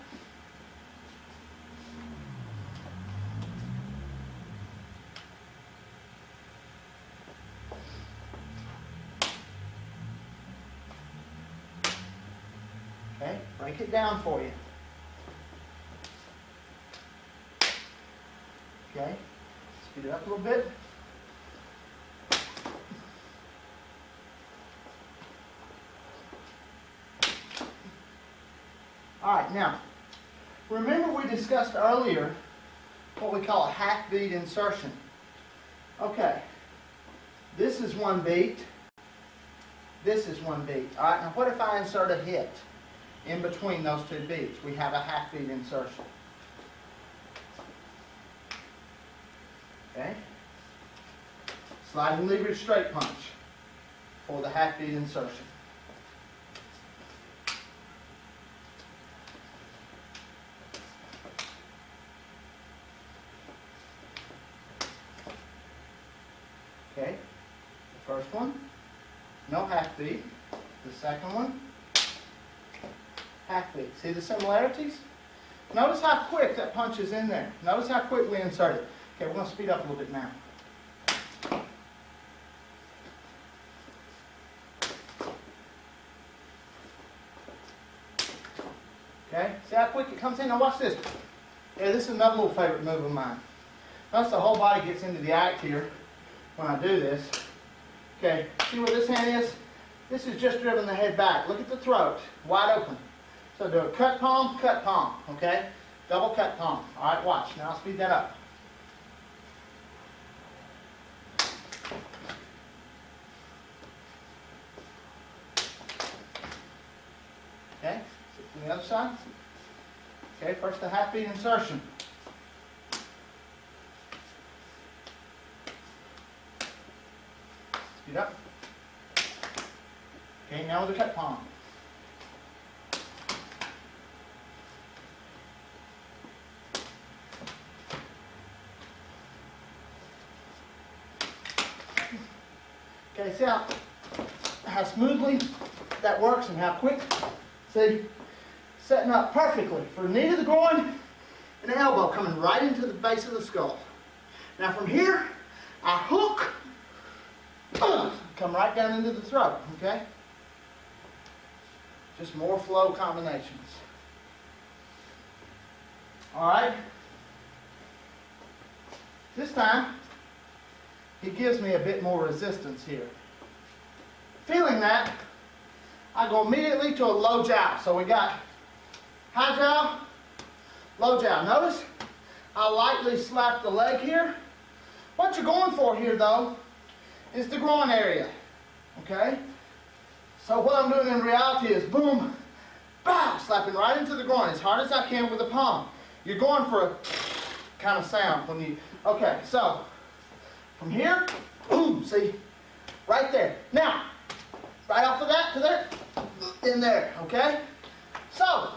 [SPEAKER 1] Okay, break it down for you. Okay, speed it up a little bit. All right, now, remember we discussed earlier what we call a half-beat insertion. Okay, this is one beat, this is one beat. All right, now what if I insert a hit in between those two beats? We have a half-beat insertion. Okay, sliding leverage straight punch for the half-beat insertion. Okay, the first one, no half beat. The second one, half beat. See the similarities? Notice how quick that punch is in there. Notice how quick we insert it. Okay, we're going to speed up a little bit now. Okay, see how quick it comes in? Now watch this. Yeah, this is another little favorite move of mine. Notice the whole body gets into the act here when I do this. Okay, see where this hand is? This is just driven the head back. Look at the throat, wide open. So do a cut palm, okay? Double cut palm. All right, watch. Now I'll speed that up. Okay, from the other side. Okay, first the half beat insertion. Yep. Okay, now with the cut palm. Okay, see how smoothly that works and how quick? See, setting up perfectly for the knee to the groin and the elbow coming right into the base of the skull. Now from here, I hook, come right down into the throat, okay? Just more flow combinations. All right. This time, he gives me a bit more resistance here. Feeling that, I go immediately to a low jiao. So we got high jiao, low jiao. Notice I lightly slap the leg here. What you're going for here, though, is the groin area. Okay? So what I'm doing in reality is boom, bow, slapping right into the groin as hard as I can with the palm. You're going for a kind of sound when you, okay, so from here, boom, see, right there. Now, right off of that to there, in there, okay? So,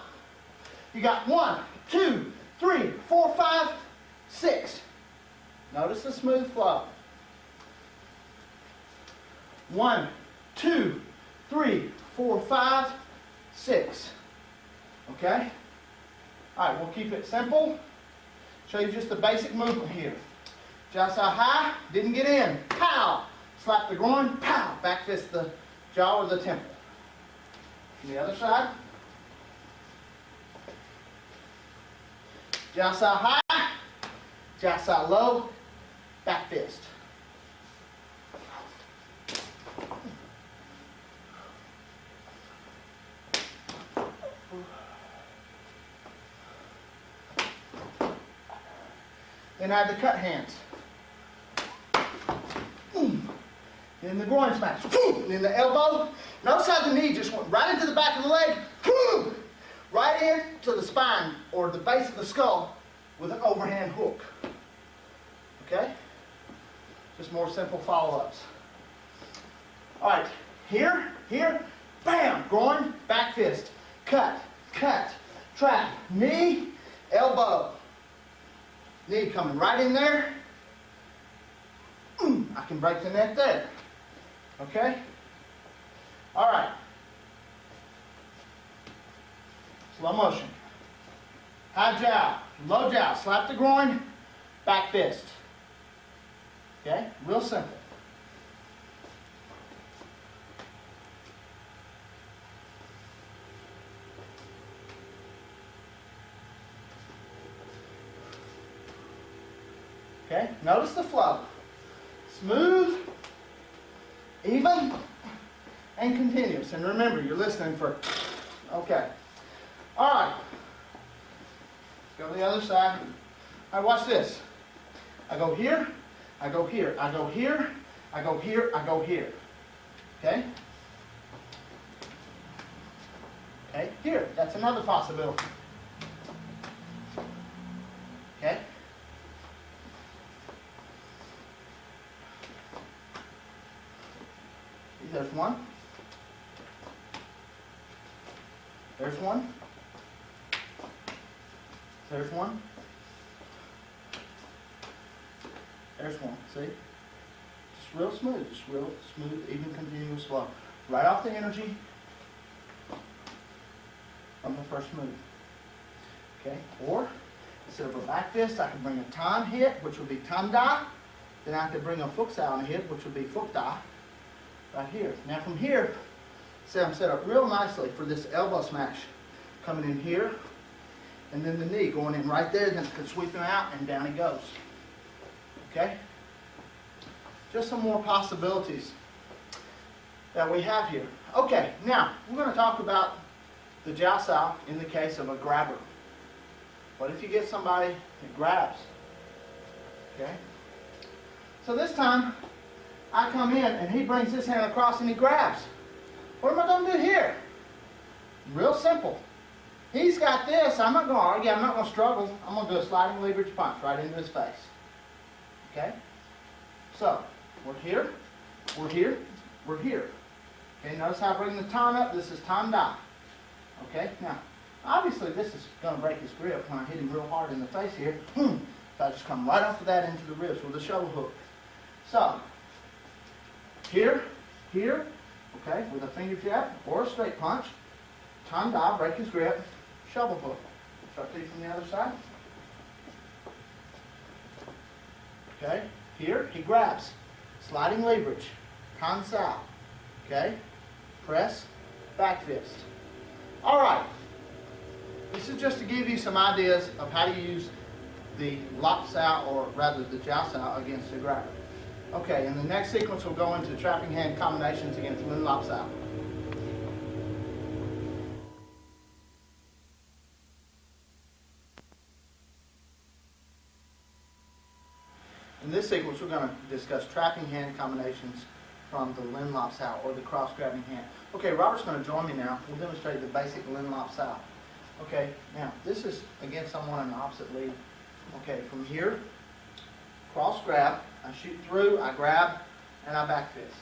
[SPEAKER 1] you got 1, 2, 3, 4, 5, 6. Notice the smooth flow. 1, 2, 3, 4, 5, 6. Okay? All right, we'll keep it simple. Show you just the basic movement here. Jiao Sao high, didn't get in. Pow! Slap the groin, pow! Back fist the jaw or the temple. On the other side. Jiao Sao high, Jiao Sao low, back fist. Then I have the cut hands. Then the groin smash. Then the elbow. Notice how the knee just went right into the back of the leg. Right into the spine or the base of the skull with an overhand hook. Okay? Just more simple follow-ups. All right. Here, bam, groin, back fist. Cut, trap, knee, elbow. Knee coming right in there. I can break the neck there. Okay? All right. Slow motion. High jiao, low jiao. Slap the groin, back fist. Okay? Real simple. Okay? Notice the flow. Smooth, even, and continuous. And remember, you're listening for, okay. All right. Let's go to the other side. All right, watch this. I go here, I go here, I go here, I go here, I go here. Okay? Okay, here. That's another possibility. Okay? There's one. There's one. There's one. There's one. See? Just real smooth. Just real smooth, even continuous flow. Right off the energy from the first move. Okay? Or instead of a back fist, I can bring a tan hit, which would be tan da. Then I could bring a Fuk Sao on a hit, which would be Fuk da. Right here. Now from here, see, I'm set up real nicely for this elbow smash. Coming in here, and then the knee going in right there, then sweep him out, and down he goes. Okay? Just some more possibilities that we have here. Okay, now, we're going to talk about the Jiao Sao in the case of a grabber. What if you get somebody that grabs? Okay? So this time, I come in and he brings his hand across and he grabs. What am I going to do here? Real simple. He's got this. I'm not going to argue. I'm not going to struggle. I'm going to do a sliding leverage punch right into his face. Okay? So, we're here. We're here. we're here. Okay, notice how I bring the tan up. This is tan da. Okay, now, obviously this is going to break his grip when I hit him real hard in the face here. So I just come right off of that into the ribs with a shovel hook. So, here, okay, with a finger jab or a straight punch, tan da, break his grip, shovel hook. Start to from the other side. Okay, here, he grabs, sliding leverage, Pan Sao. Okay, press, back fist. All right, this is just to give you some ideas of how to use the Lop Sao, or rather the Jiao Sao, against the grappler. Okay, in the next sequence we'll go into trapping hand combinations against Lin Lop Sao. In this sequence we're going to discuss trapping hand combinations from the Lin Lop Sao, or the cross-grabbing hand. Okay, Robert's going to join me now. We'll demonstrate the basic Lin Lop Sao. Okay, now this is against someone in the opposite lead. Okay, from here, cross grab, I shoot through, I grab, and I back fist.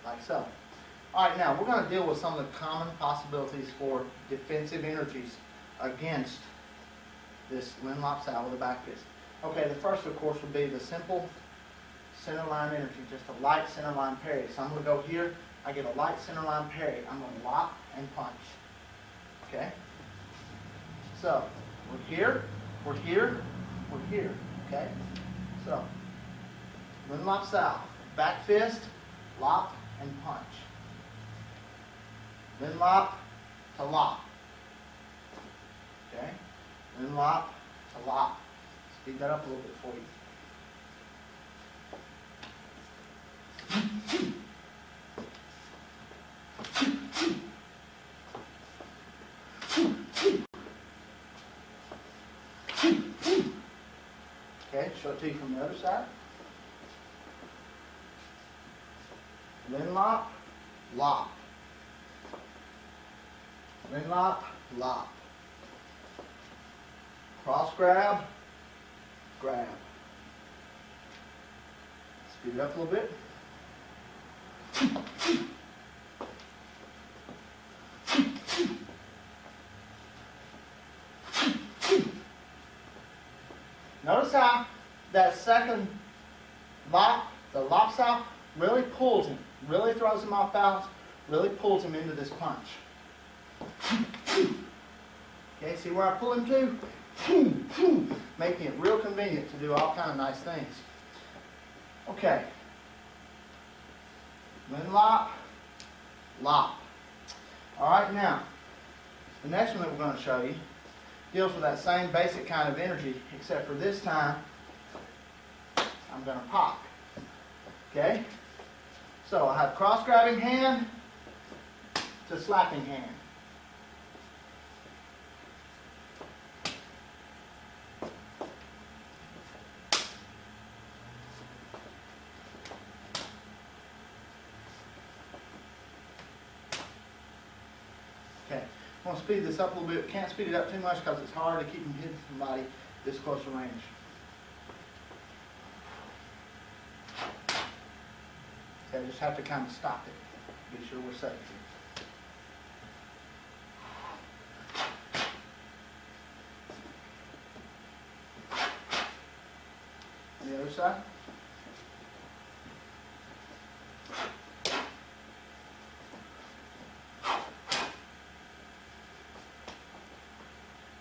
[SPEAKER 1] Like so. Alright, now we're going to deal with some of the common possibilities for defensive energies against this Lin Lop Sao with a back fist. Okay, the first of course would be the simple centerline energy, just a light centerline parry. So I'm going to go here, I get a light centerline parry. I'm going to lock and punch. Okay? So, we're here, we're here, we're here. Okay? So, Lin Lop Sao, back fist, lock, and punch. Lin Lop to lock. Okay? Lin Lop to lock. Speed that up a little bit for you. Okay, show it to you from the other side. Lin Lop, lop. Lin Lop, lop. Cross grab, grab. Speed it up a little bit. Notice how that second lock, the Lop Sao, really pulls him, really throws him off balance, really pulls him into this punch. Okay, see where I pull him to? Making it real convenient to do all kind of nice things. Okay. Lin Lop, lop. Alright, now, the next one that we're going to show you deals with that same basic kind of energy, except for this time, I'm going to pop. Okay? So I have cross-grabbing hand to slapping hand. Okay, I'm going to speed this up a little bit. Can't speed it up too much because it's hard to keep from hitting somebody this close to range. Okay, I just have to kind of stop it. Be sure we're safe. On the other side.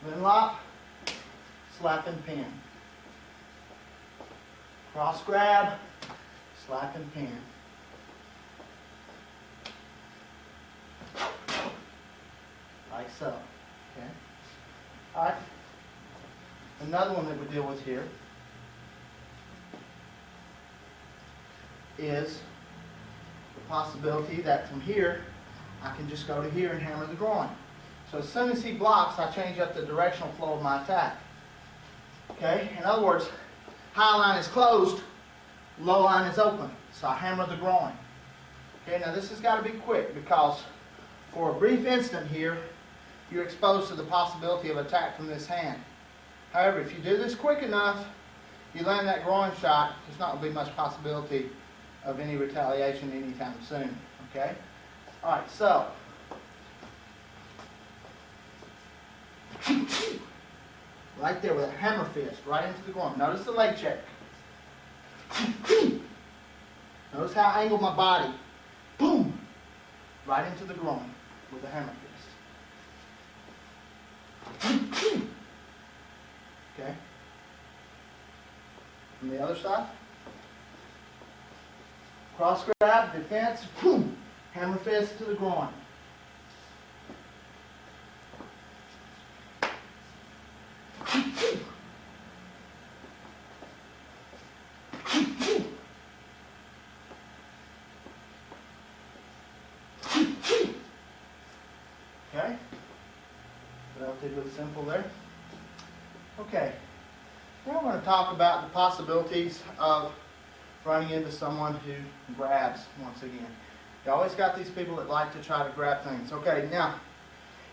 [SPEAKER 1] Lin Lop, slap and pin. Cross grab, slap and pin. Like so. Okay. Alright. Another one that we deal with here is the possibility that from here I can just go to here and hammer the groin. So as soon as he blocks, I change up the directional flow of my attack. Okay? In other words, high line is closed, low line is open. So I hammer the groin. Okay, now this has got to be quick because for a brief instant here, you're exposed to the possibility of attack from this hand. However, if you do this quick enough, you land that groin shot, there's not going to be much possibility of any retaliation anytime soon. Okay? Alright, so. Right there with a hammer fist, right into the groin. Notice the leg check. Notice how I angle my body. Boom! Right into the groin with a hammer fist. Okay? From the other side. Cross grab, defense, boom! Hammer fist to the groin. Okay? Relatively simple there. Okay. Now we're going to talk about the possibilities of running into someone who grabs once again. You always got these people that like to try to grab things. Okay, now,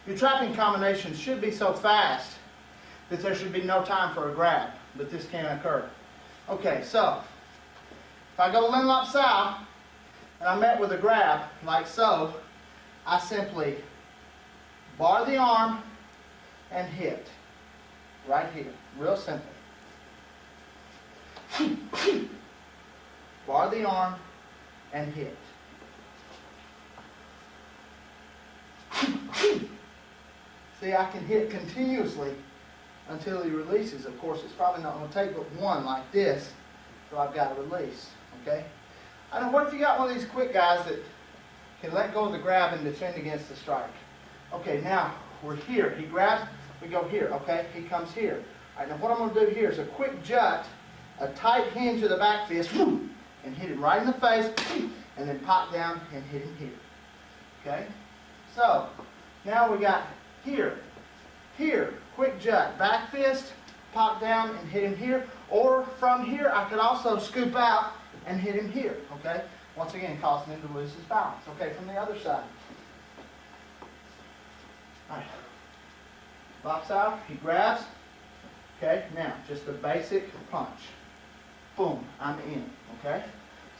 [SPEAKER 1] your trapping combinations should be so fast that there should be no time for a grab, but this can occur. Okay, so, if I go to Lin Lop Sao, and I'm met with a grab, like so, I simply bar the arm and hit. Right here. Real simple. Bar the arm and hit. See, I can hit continuously until he releases. Of course, it's probably not going to take but one like this, so I've got to release. Okay? I know, what if you got one of these quick guys that can let go of the grab and defend against the strike? Okay, now we're here. He grabs, we go here. Okay? He comes here. All right, now what I'm going to do here is a quick jut, a tight hinge of the back fist, and hit him right in the face, and then pop down and hit him here. Okay? So, now we got here, quick jut, back fist, pop down and hit him here. Or from here, I could also scoop out and hit him here. Okay? Once again, causing him to lose his balance. Okay, from the other side. All right. Lop Sao, he grabs. Okay, now, just a basic punch. Boom, I'm in. Okay?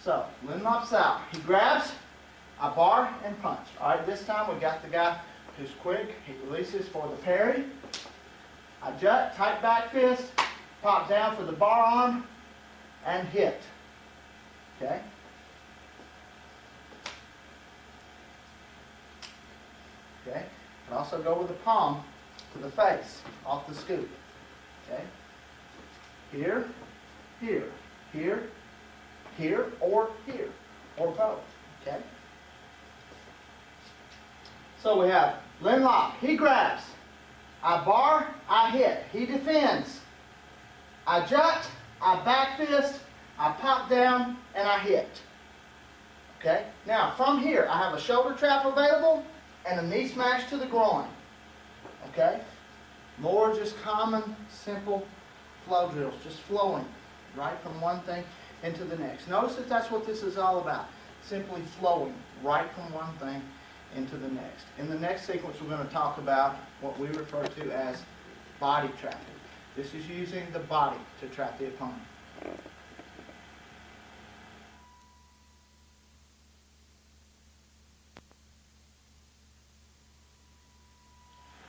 [SPEAKER 1] So, Lin Lop Sao, he grabs, I bar and punch. All right, this time we got the guy who's quick. He releases for the parry. I jut, tight back fist, pop down for the bar arm, and hit. Okay? Okay? Can also go with the palm to the face, off the scoop. Okay? Here, here, here, here, or both. Okay? So we have Lin Lop, he grabs. I bar, I hit. He defends. I jut, I back fist, I pop down, and I hit. Okay? Now, from here, I have a shoulder trap available and a knee smash to the groin. Okay? More just common, simple flow drills, just flowing right from one thing into the next. Notice that that's what this is all about. Simply flowing right from one thing into the next. In the next sequence, we're going to talk about what we refer to as body trapping. This is using the body to trap the opponent.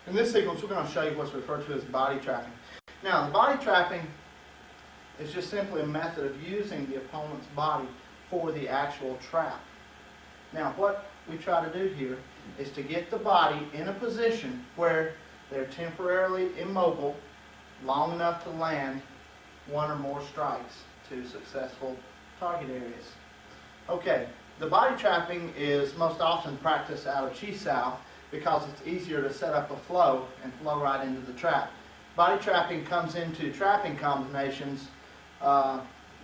[SPEAKER 1] In this sequence, we're going to show you what's referred to as body trapping. Now, the body trapping is just simply a method of using the opponent's body for the actual trap. Now, what we try to do here is to get the body in a position where they're temporarily immobile, long enough to land one or more strikes to successful target areas. Okay, the body trapping is most often practiced out of Chi Sao because it's easier to set up a flow and flow right into the trap. Body trapping comes into trapping combinations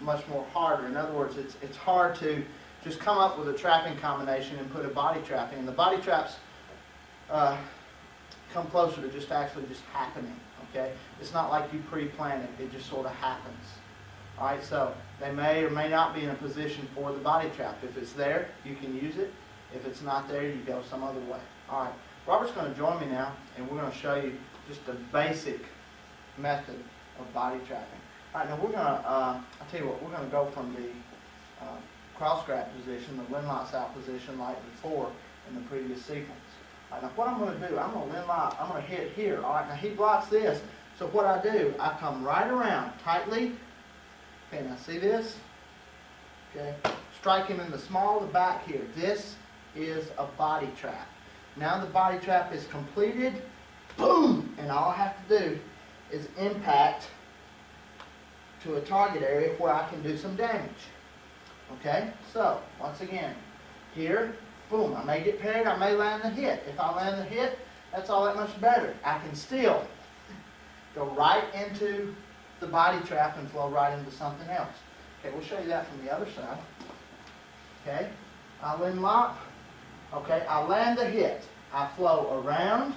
[SPEAKER 1] much more harder. In other words, it's hard to just come up with a trapping combination and put a body trap in. The body traps come closer to just actually just happening. Okay, it's not like you pre-plan it; it just sort of happens. All right, so they may or may not be in a position for the body trap. If it's there, you can use it. If it's not there, you go some other way. All right, Robert's going to join me now, and we're going to show you just a basic method of body trapping. All right, now we're going to, I'll tell you what, we're going to go from the cross grab position, the Lin Lop Sao position like before in the previous sequence. All right, now what I'm going to do, I'm going to Lin Lop, I'm going to hit here. All right, now he blocks this, so what I do, I come right around tightly. Okay, now see this? Okay, strike him in the small of the back here. This is a body trap. Now the body trap is completed, boom, and all I have to do is impact to a target area where I can do some damage. Okay, so once again, here, boom, I may get parried, I may land the hit. If I land the hit, that's all that much better. I can still go right into the body trap and flow right into something else. Okay, we'll show you that from the other side. Okay, I Lin Lop. Okay, I land the hit. I flow around,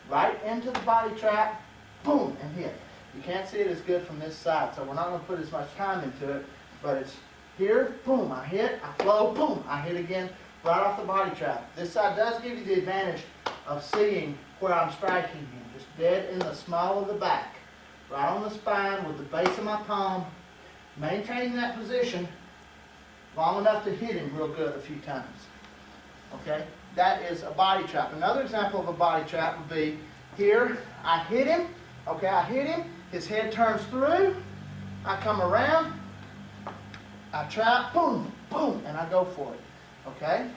[SPEAKER 1] right into the body trap, boom, and hit. You can't see it as good from this side, so we're not going to put as much time into it, but it's here, boom, I hit, I flow, boom, I hit again, right off the body trap. This side does give you the advantage of seeing where I'm striking him, just dead in the small of the back, right on the spine with the base of my palm, maintaining that position long enough to hit him real good a few times. Okay, that is a body trap. Another example of a body trap would be here, I hit him, okay, I hit him, his head turns through, I come around, I trap, boom, boom, and I go for it. Okay?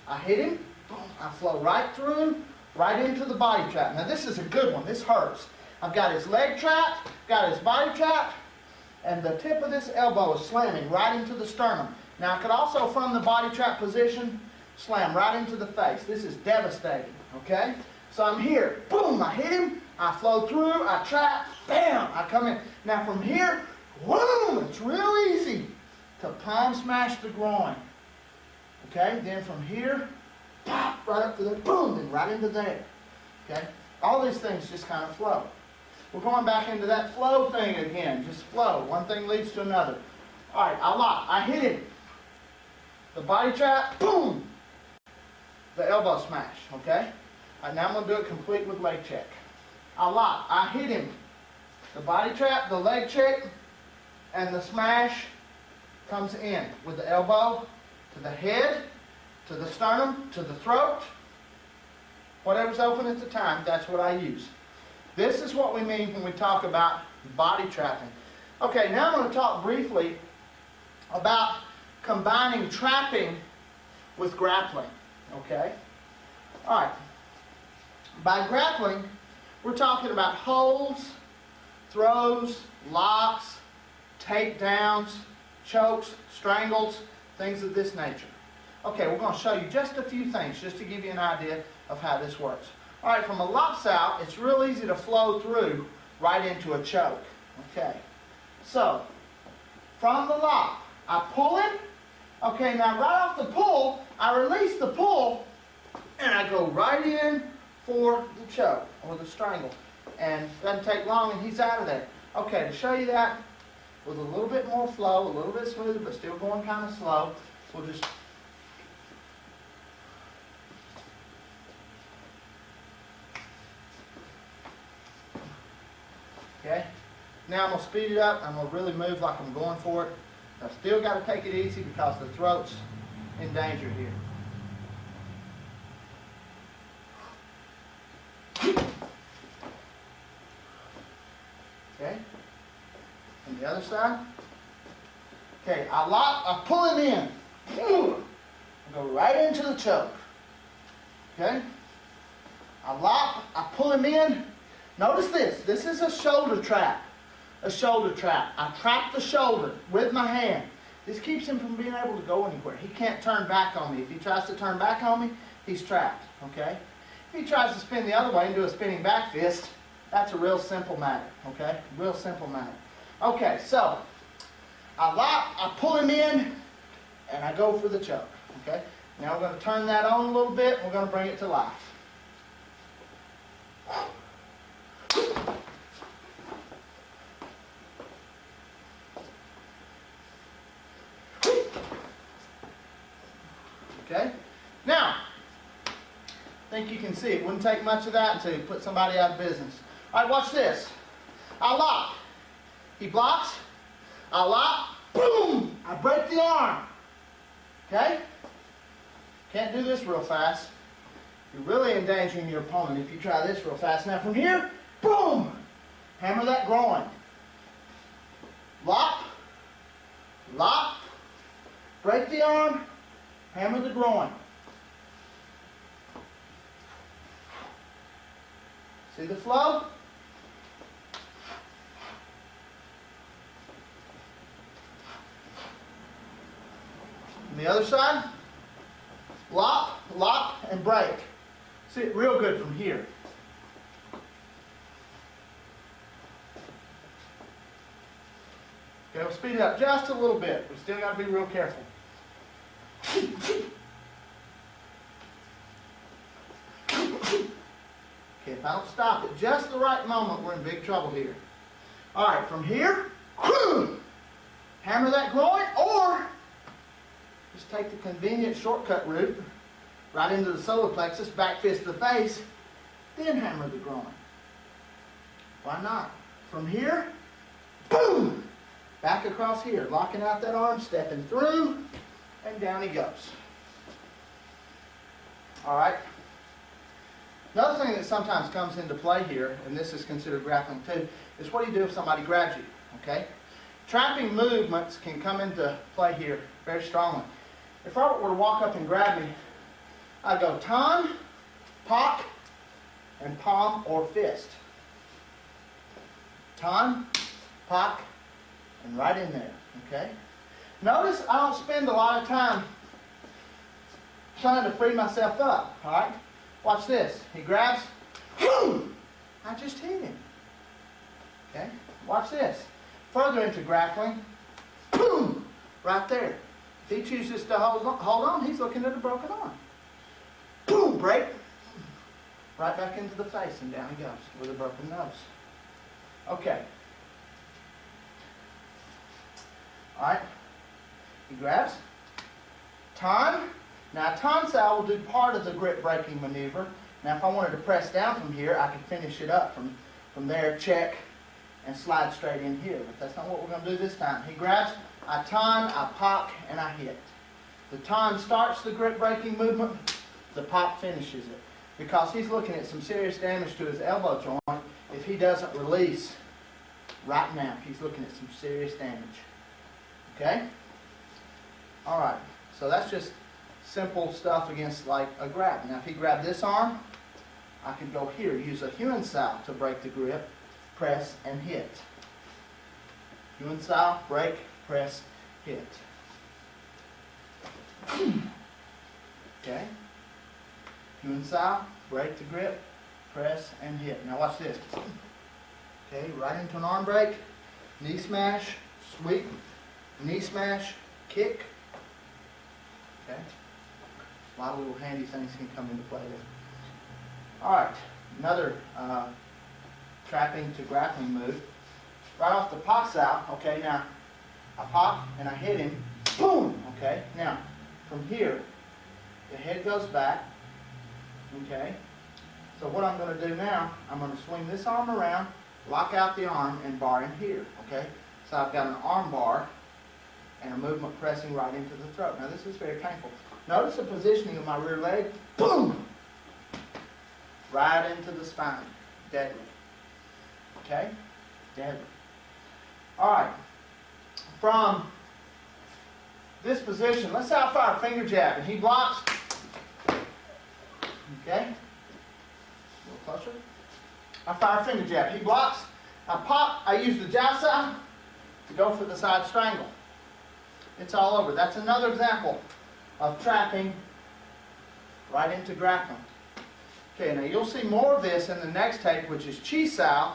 [SPEAKER 1] I hit him, boom, I flow right through, right into the body trap. Now this is a good one, this hurts. I've got his leg trapped, got his body trapped, and the tip of this elbow is slamming right into the sternum. Now I could also, from the body trap position, slam right into the face. This is devastating, okay? So I'm here, boom, I hit him, I flow through, I trap, bam, I come in. Now from here, boom, it's real easy to palm smash the groin. Okay, then from here, pop, right up to the boom, and right into there. Okay, all these things just kind of flow. We're going back into that flow thing again, just flow. One thing leads to another. All right, I lock, I hit him. The body trap, boom, the elbow smash, okay? All right, now I'm going to do it complete with leg check. I lock, I hit him. The body trap, the leg check, and the smash comes in with the elbow to the head, to the sternum, to the throat. Whatever's open at the time, that's what I use. This is what we mean when we talk about body trapping. Okay, now I'm going to talk briefly about combining trapping with grappling. Okay? All right. By grappling, we're talking about holds, throws, locks, takedowns, chokes, strangles, things of this nature. Okay, we're going to show you just a few things just to give you an idea of how this works. All right, from a Lop Sao, it's real easy to flow through right into a choke. Okay, so from the lock, I pull it. Okay, now right off the pull, I release the pull, and I go right in for the choke or the strangle. And it doesn't take long, and he's out of there. Okay, to show you that with a little bit more flow, a little bit smoother, but still going kind of slow, we'll just... Okay, now I'm going to speed it up. I'm going to really move like I'm going for it. I've still got to take it easy because the throat's in danger here. Okay, and the other side. Okay, I pull him in. I go right into the choke. Okay, I lock, I pull him in. Notice this. This is a shoulder trap. A shoulder trap. I trap the shoulder with my hand. This keeps him from being able to go anywhere. He can't turn back on me. If he tries to turn back on me, he's trapped. Okay? If he tries to spin the other way and do a spinning back fist, that's a real simple matter. Okay? Real simple matter. Okay, so I lock, I pull him in, and I go for the choke. Okay? Now we're going to turn that on a little bit. We're going to bring it to life. Okay? Now, I think you can see it wouldn't take much of that to put somebody out of business. All right, watch this. I lock. He blocks, I lock, boom, I break the arm. Okay? Can't do this real fast. You're really endangering your opponent if you try this real fast. Now from here, boom, hammer that groin. Lock, lock, break the arm, hammer the groin. See the flow? On the other side, lock, lock, and break. See it real good from here. Okay, we'll speed it up just a little bit. We still got to be real careful. Okay, if I don't stop at just the right moment, we're in big trouble here. All right, from here, hammer that groin, or just take the convenient shortcut route right into the solar plexus, back fist to the face, then hammer the groin. Why not? From here, boom, back across here, locking out that arm, stepping through, and down he goes. All right. Another thing that sometimes comes into play here, and this is considered grappling too, is what do you do if somebody grabs you, okay? Trapping movements can come into play here very strongly. If Robert were to walk up and grab me, I'd go ton, pock, and palm or fist. Ton, pock, and right in there, okay? Notice I don't spend a lot of time trying to free myself up, all right? Watch this. He grabs, boom! I just hit him. Okay? Watch this. Further into grappling, boom! Right there. If he chooses to hold on, he's looking at a broken arm. Boom! Break. Right back into the face and down he goes with a broken nose. Okay. Alright. He grabs. Time. Now, Tan Sao will do part of the grip breaking maneuver. Now, if I wanted to press down from here, I could finish it up from there, check, and slide straight in here. But that's not what we're going to do this time. He grabs, I ton, I pop, and I hit. The ton starts the grip breaking movement. The pop finishes it. Because he's looking at some serious damage to his elbow joint if he doesn't release right now. He's looking at some serious damage. Okay? All right. So that's just simple stuff against like a grab. Now if he grabbed this arm, I could go here, use a Kune Sao to break the grip, press, and hit. Kune Sao, break, press, hit. Okay? Kune Sao, break the grip, press, and hit. Now watch this. Okay, right into an arm break, knee smash, sweep, knee smash, kick. Okay? A lot of little handy things can come into play there. Alright, another trapping to grappling move. Right off the Pak Sao, okay, now I pop and I hit him, boom, okay. Now, from here, the head goes back, okay. So what I'm going to do now, I'm going to swing this arm around, lock out the arm, and bar him here, okay. So I've got an arm bar and a movement pressing right into the throat. Now this is very painful. Notice the positioning of my rear leg. Boom! Right into the spine. Deadly. Okay? Deadly. Alright. From this position, let's say I fire a finger jab and he blocks. Okay? A little closer. I fire a finger jab. He blocks. I pop. I use the jiu sao to go for the side strangle. It's all over. That's another example of trapping right into grappling. Okay, now you'll see more of this in the next tape, which is Chi Sao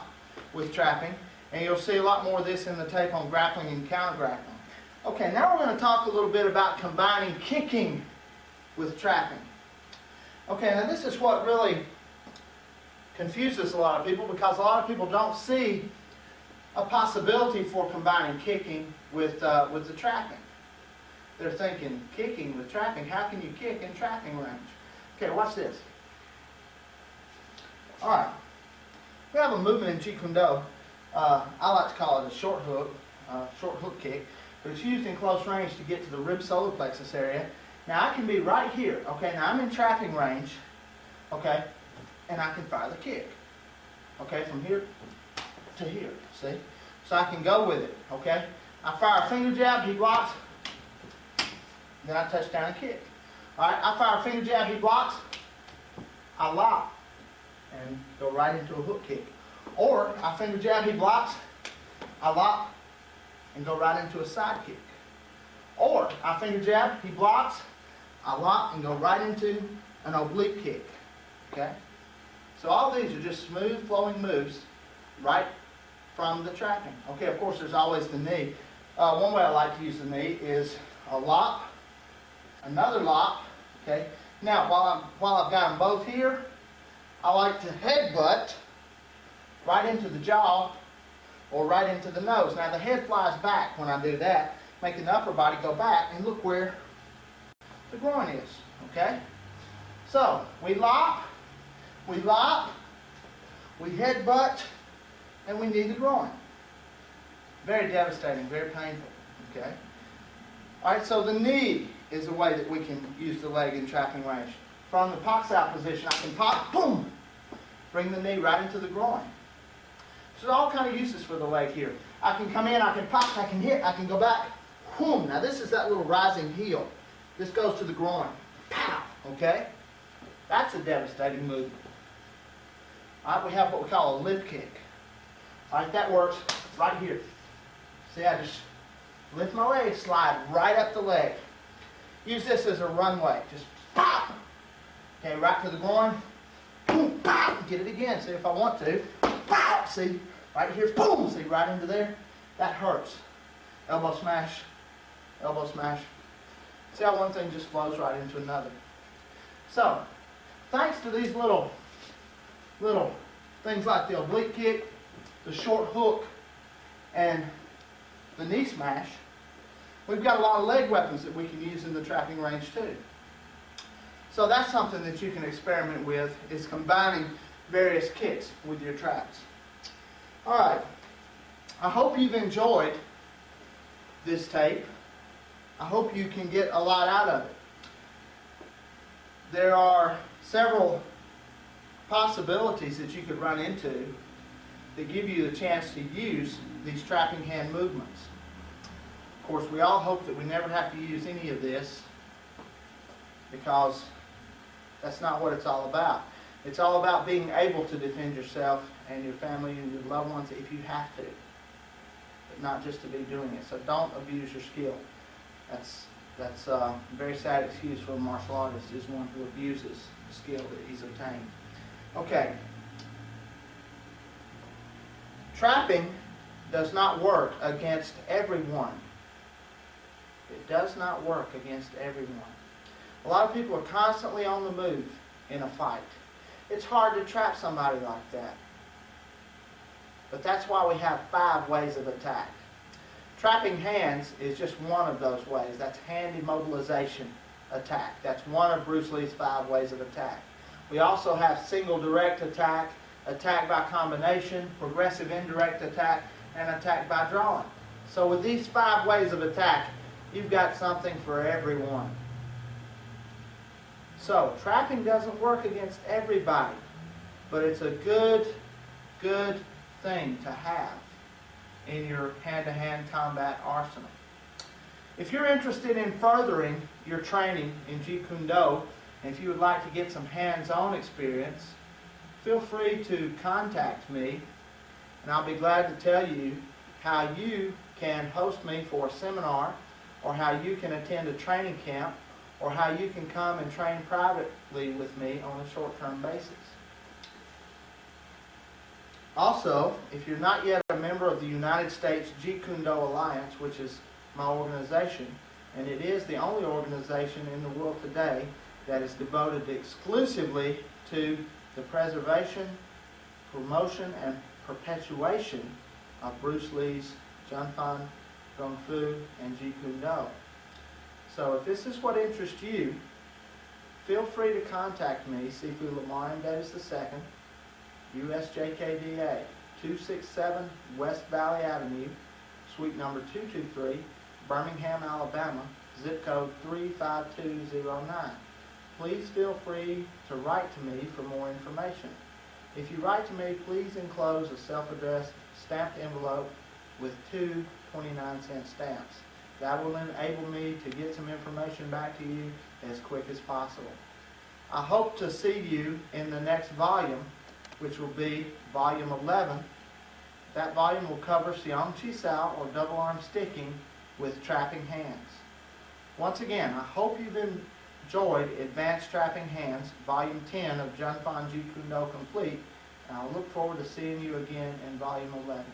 [SPEAKER 1] with trapping, and you'll see a lot more of this in the tape on grappling and counter grappling. Okay, now we're going to talk a little bit about combining kicking with trapping. Okay, now this is what really confuses a lot of people, because a lot of people don't see a possibility for combining kicking with the trapping. They're thinking, kicking with trapping, how can you kick in trapping range? Okay, watch this. Alright, we have a movement in Jeet I like to call it a short hook kick, but it's used in close range to get to the rib solar plexus area. Now I can be right here, okay, now I'm in trapping range, okay, and I can fire the kick, okay, from here to here, see? So I can go with it, okay? I fire a finger jab, he blocks, then I touch down and kick. All right, I fire a finger jab, he blocks, I lock, and go right into a hook kick. Or I finger jab, he blocks, I lock, and go right into a side kick. Or I finger jab, he blocks, I lock, and go right into an oblique kick. Okay? So all these are just smooth flowing moves right from the trapping. Okay, of course there's always the knee. One way I like to use the knee is a lock, another lock. Okay? Now while I've got them both here, I like to headbutt right into the jaw or right into the nose. Now the head flies back when I do that, making the upper body go back, and look where the groin is, okay? So, we lock, we headbutt, and we knee the groin. Very devastating, very painful, okay? All right, so the knee is a way that we can use the leg in trapping range. From the Pak Sao position, I can pop, boom, bring the knee right into the groin. So there's all kind of uses for the leg here. I can come in, I can pop, I can hit, I can go back, boom. Now this is that little rising heel. This goes to the groin, pow, okay? That's a devastating movement. All right, we have what we call a lift kick. All right, that works right here. See, I just lift my leg, slide right up the leg. Use this as a runway. Just pop. Okay, right to the groin. Boom, pop. Get it again. See if I want to. Pop. See, right here. Boom. See, right into there. That hurts. Elbow smash. Elbow smash. See how one thing just flows right into another. So, thanks to these little things like the oblique kick, the short hook, and the knee smash, we've got a lot of leg weapons that we can use in the trapping range too. So that's something that you can experiment with, is combining various kicks with your traps. All right, I hope you've enjoyed this tape. I hope you can get a lot out of it. There are several possibilities that you could run into that give you the chance to use these trapping hand movements. Of course, we all hope that we never have to use any of this, because that's not what it's all about. It's all about being able to defend yourself and your family and your loved ones if you have to, but not just to be doing it. So don't abuse your skill. That's a very sad excuse for a martial artist, is one who abuses the skill that he's obtained. Okay. Trapping does not work against everyone. It does not work against everyone. A lot of people are constantly on the move in a fight. It's hard to trap somebody like that. But that's why we have 5 ways of attack. Trapping hands is just one of those ways. That's hand immobilization attack. That's one of Bruce Lee's 5 ways of attack. We also have single direct attack, attack by combination, progressive indirect attack, and attack by drawing. So with these 5 ways of attack, you've got something for everyone. So trapping doesn't work against everybody, but it's a good thing to have in your hand-to-hand combat arsenal. If you're interested in furthering your training in Jeet Kune Do, and if you would like to get some hands-on experience, feel free to contact me, and I'll be glad to tell you how you can host me for a seminar, or how you can attend a training camp, or how you can come and train privately with me on a short-term basis. Also, if you're not yet a member of the United States Jeet Kune Do Alliance, which is my organization, and it is the only organization in the world today that is devoted exclusively to the preservation, promotion, and perpetuation of Bruce Lee's Jun Fan, Kung Fu, and Jeet Kune Do. So if this is what interests you, feel free to contact me, Sifu Lamar M. Davis II, USJKDA 267 West Valley Avenue, suite number 223, Birmingham, Alabama, zip code 35209. Please feel free to write to me for more information. If you write to me, please enclose a self-addressed stamped envelope with two 29-cent stamps. That will enable me to get some information back to you as quick as possible. I hope to see you in the next volume, which will be volume 11. That volume will cover Siang Chi Sao, or double arm sticking with trapping hands. Once again, I hope you've enjoyed Advanced Trapping Hands, volume 10 of Jun Fan Jeet Kune Do Complete, and I'll look forward to seeing you again in volume 11.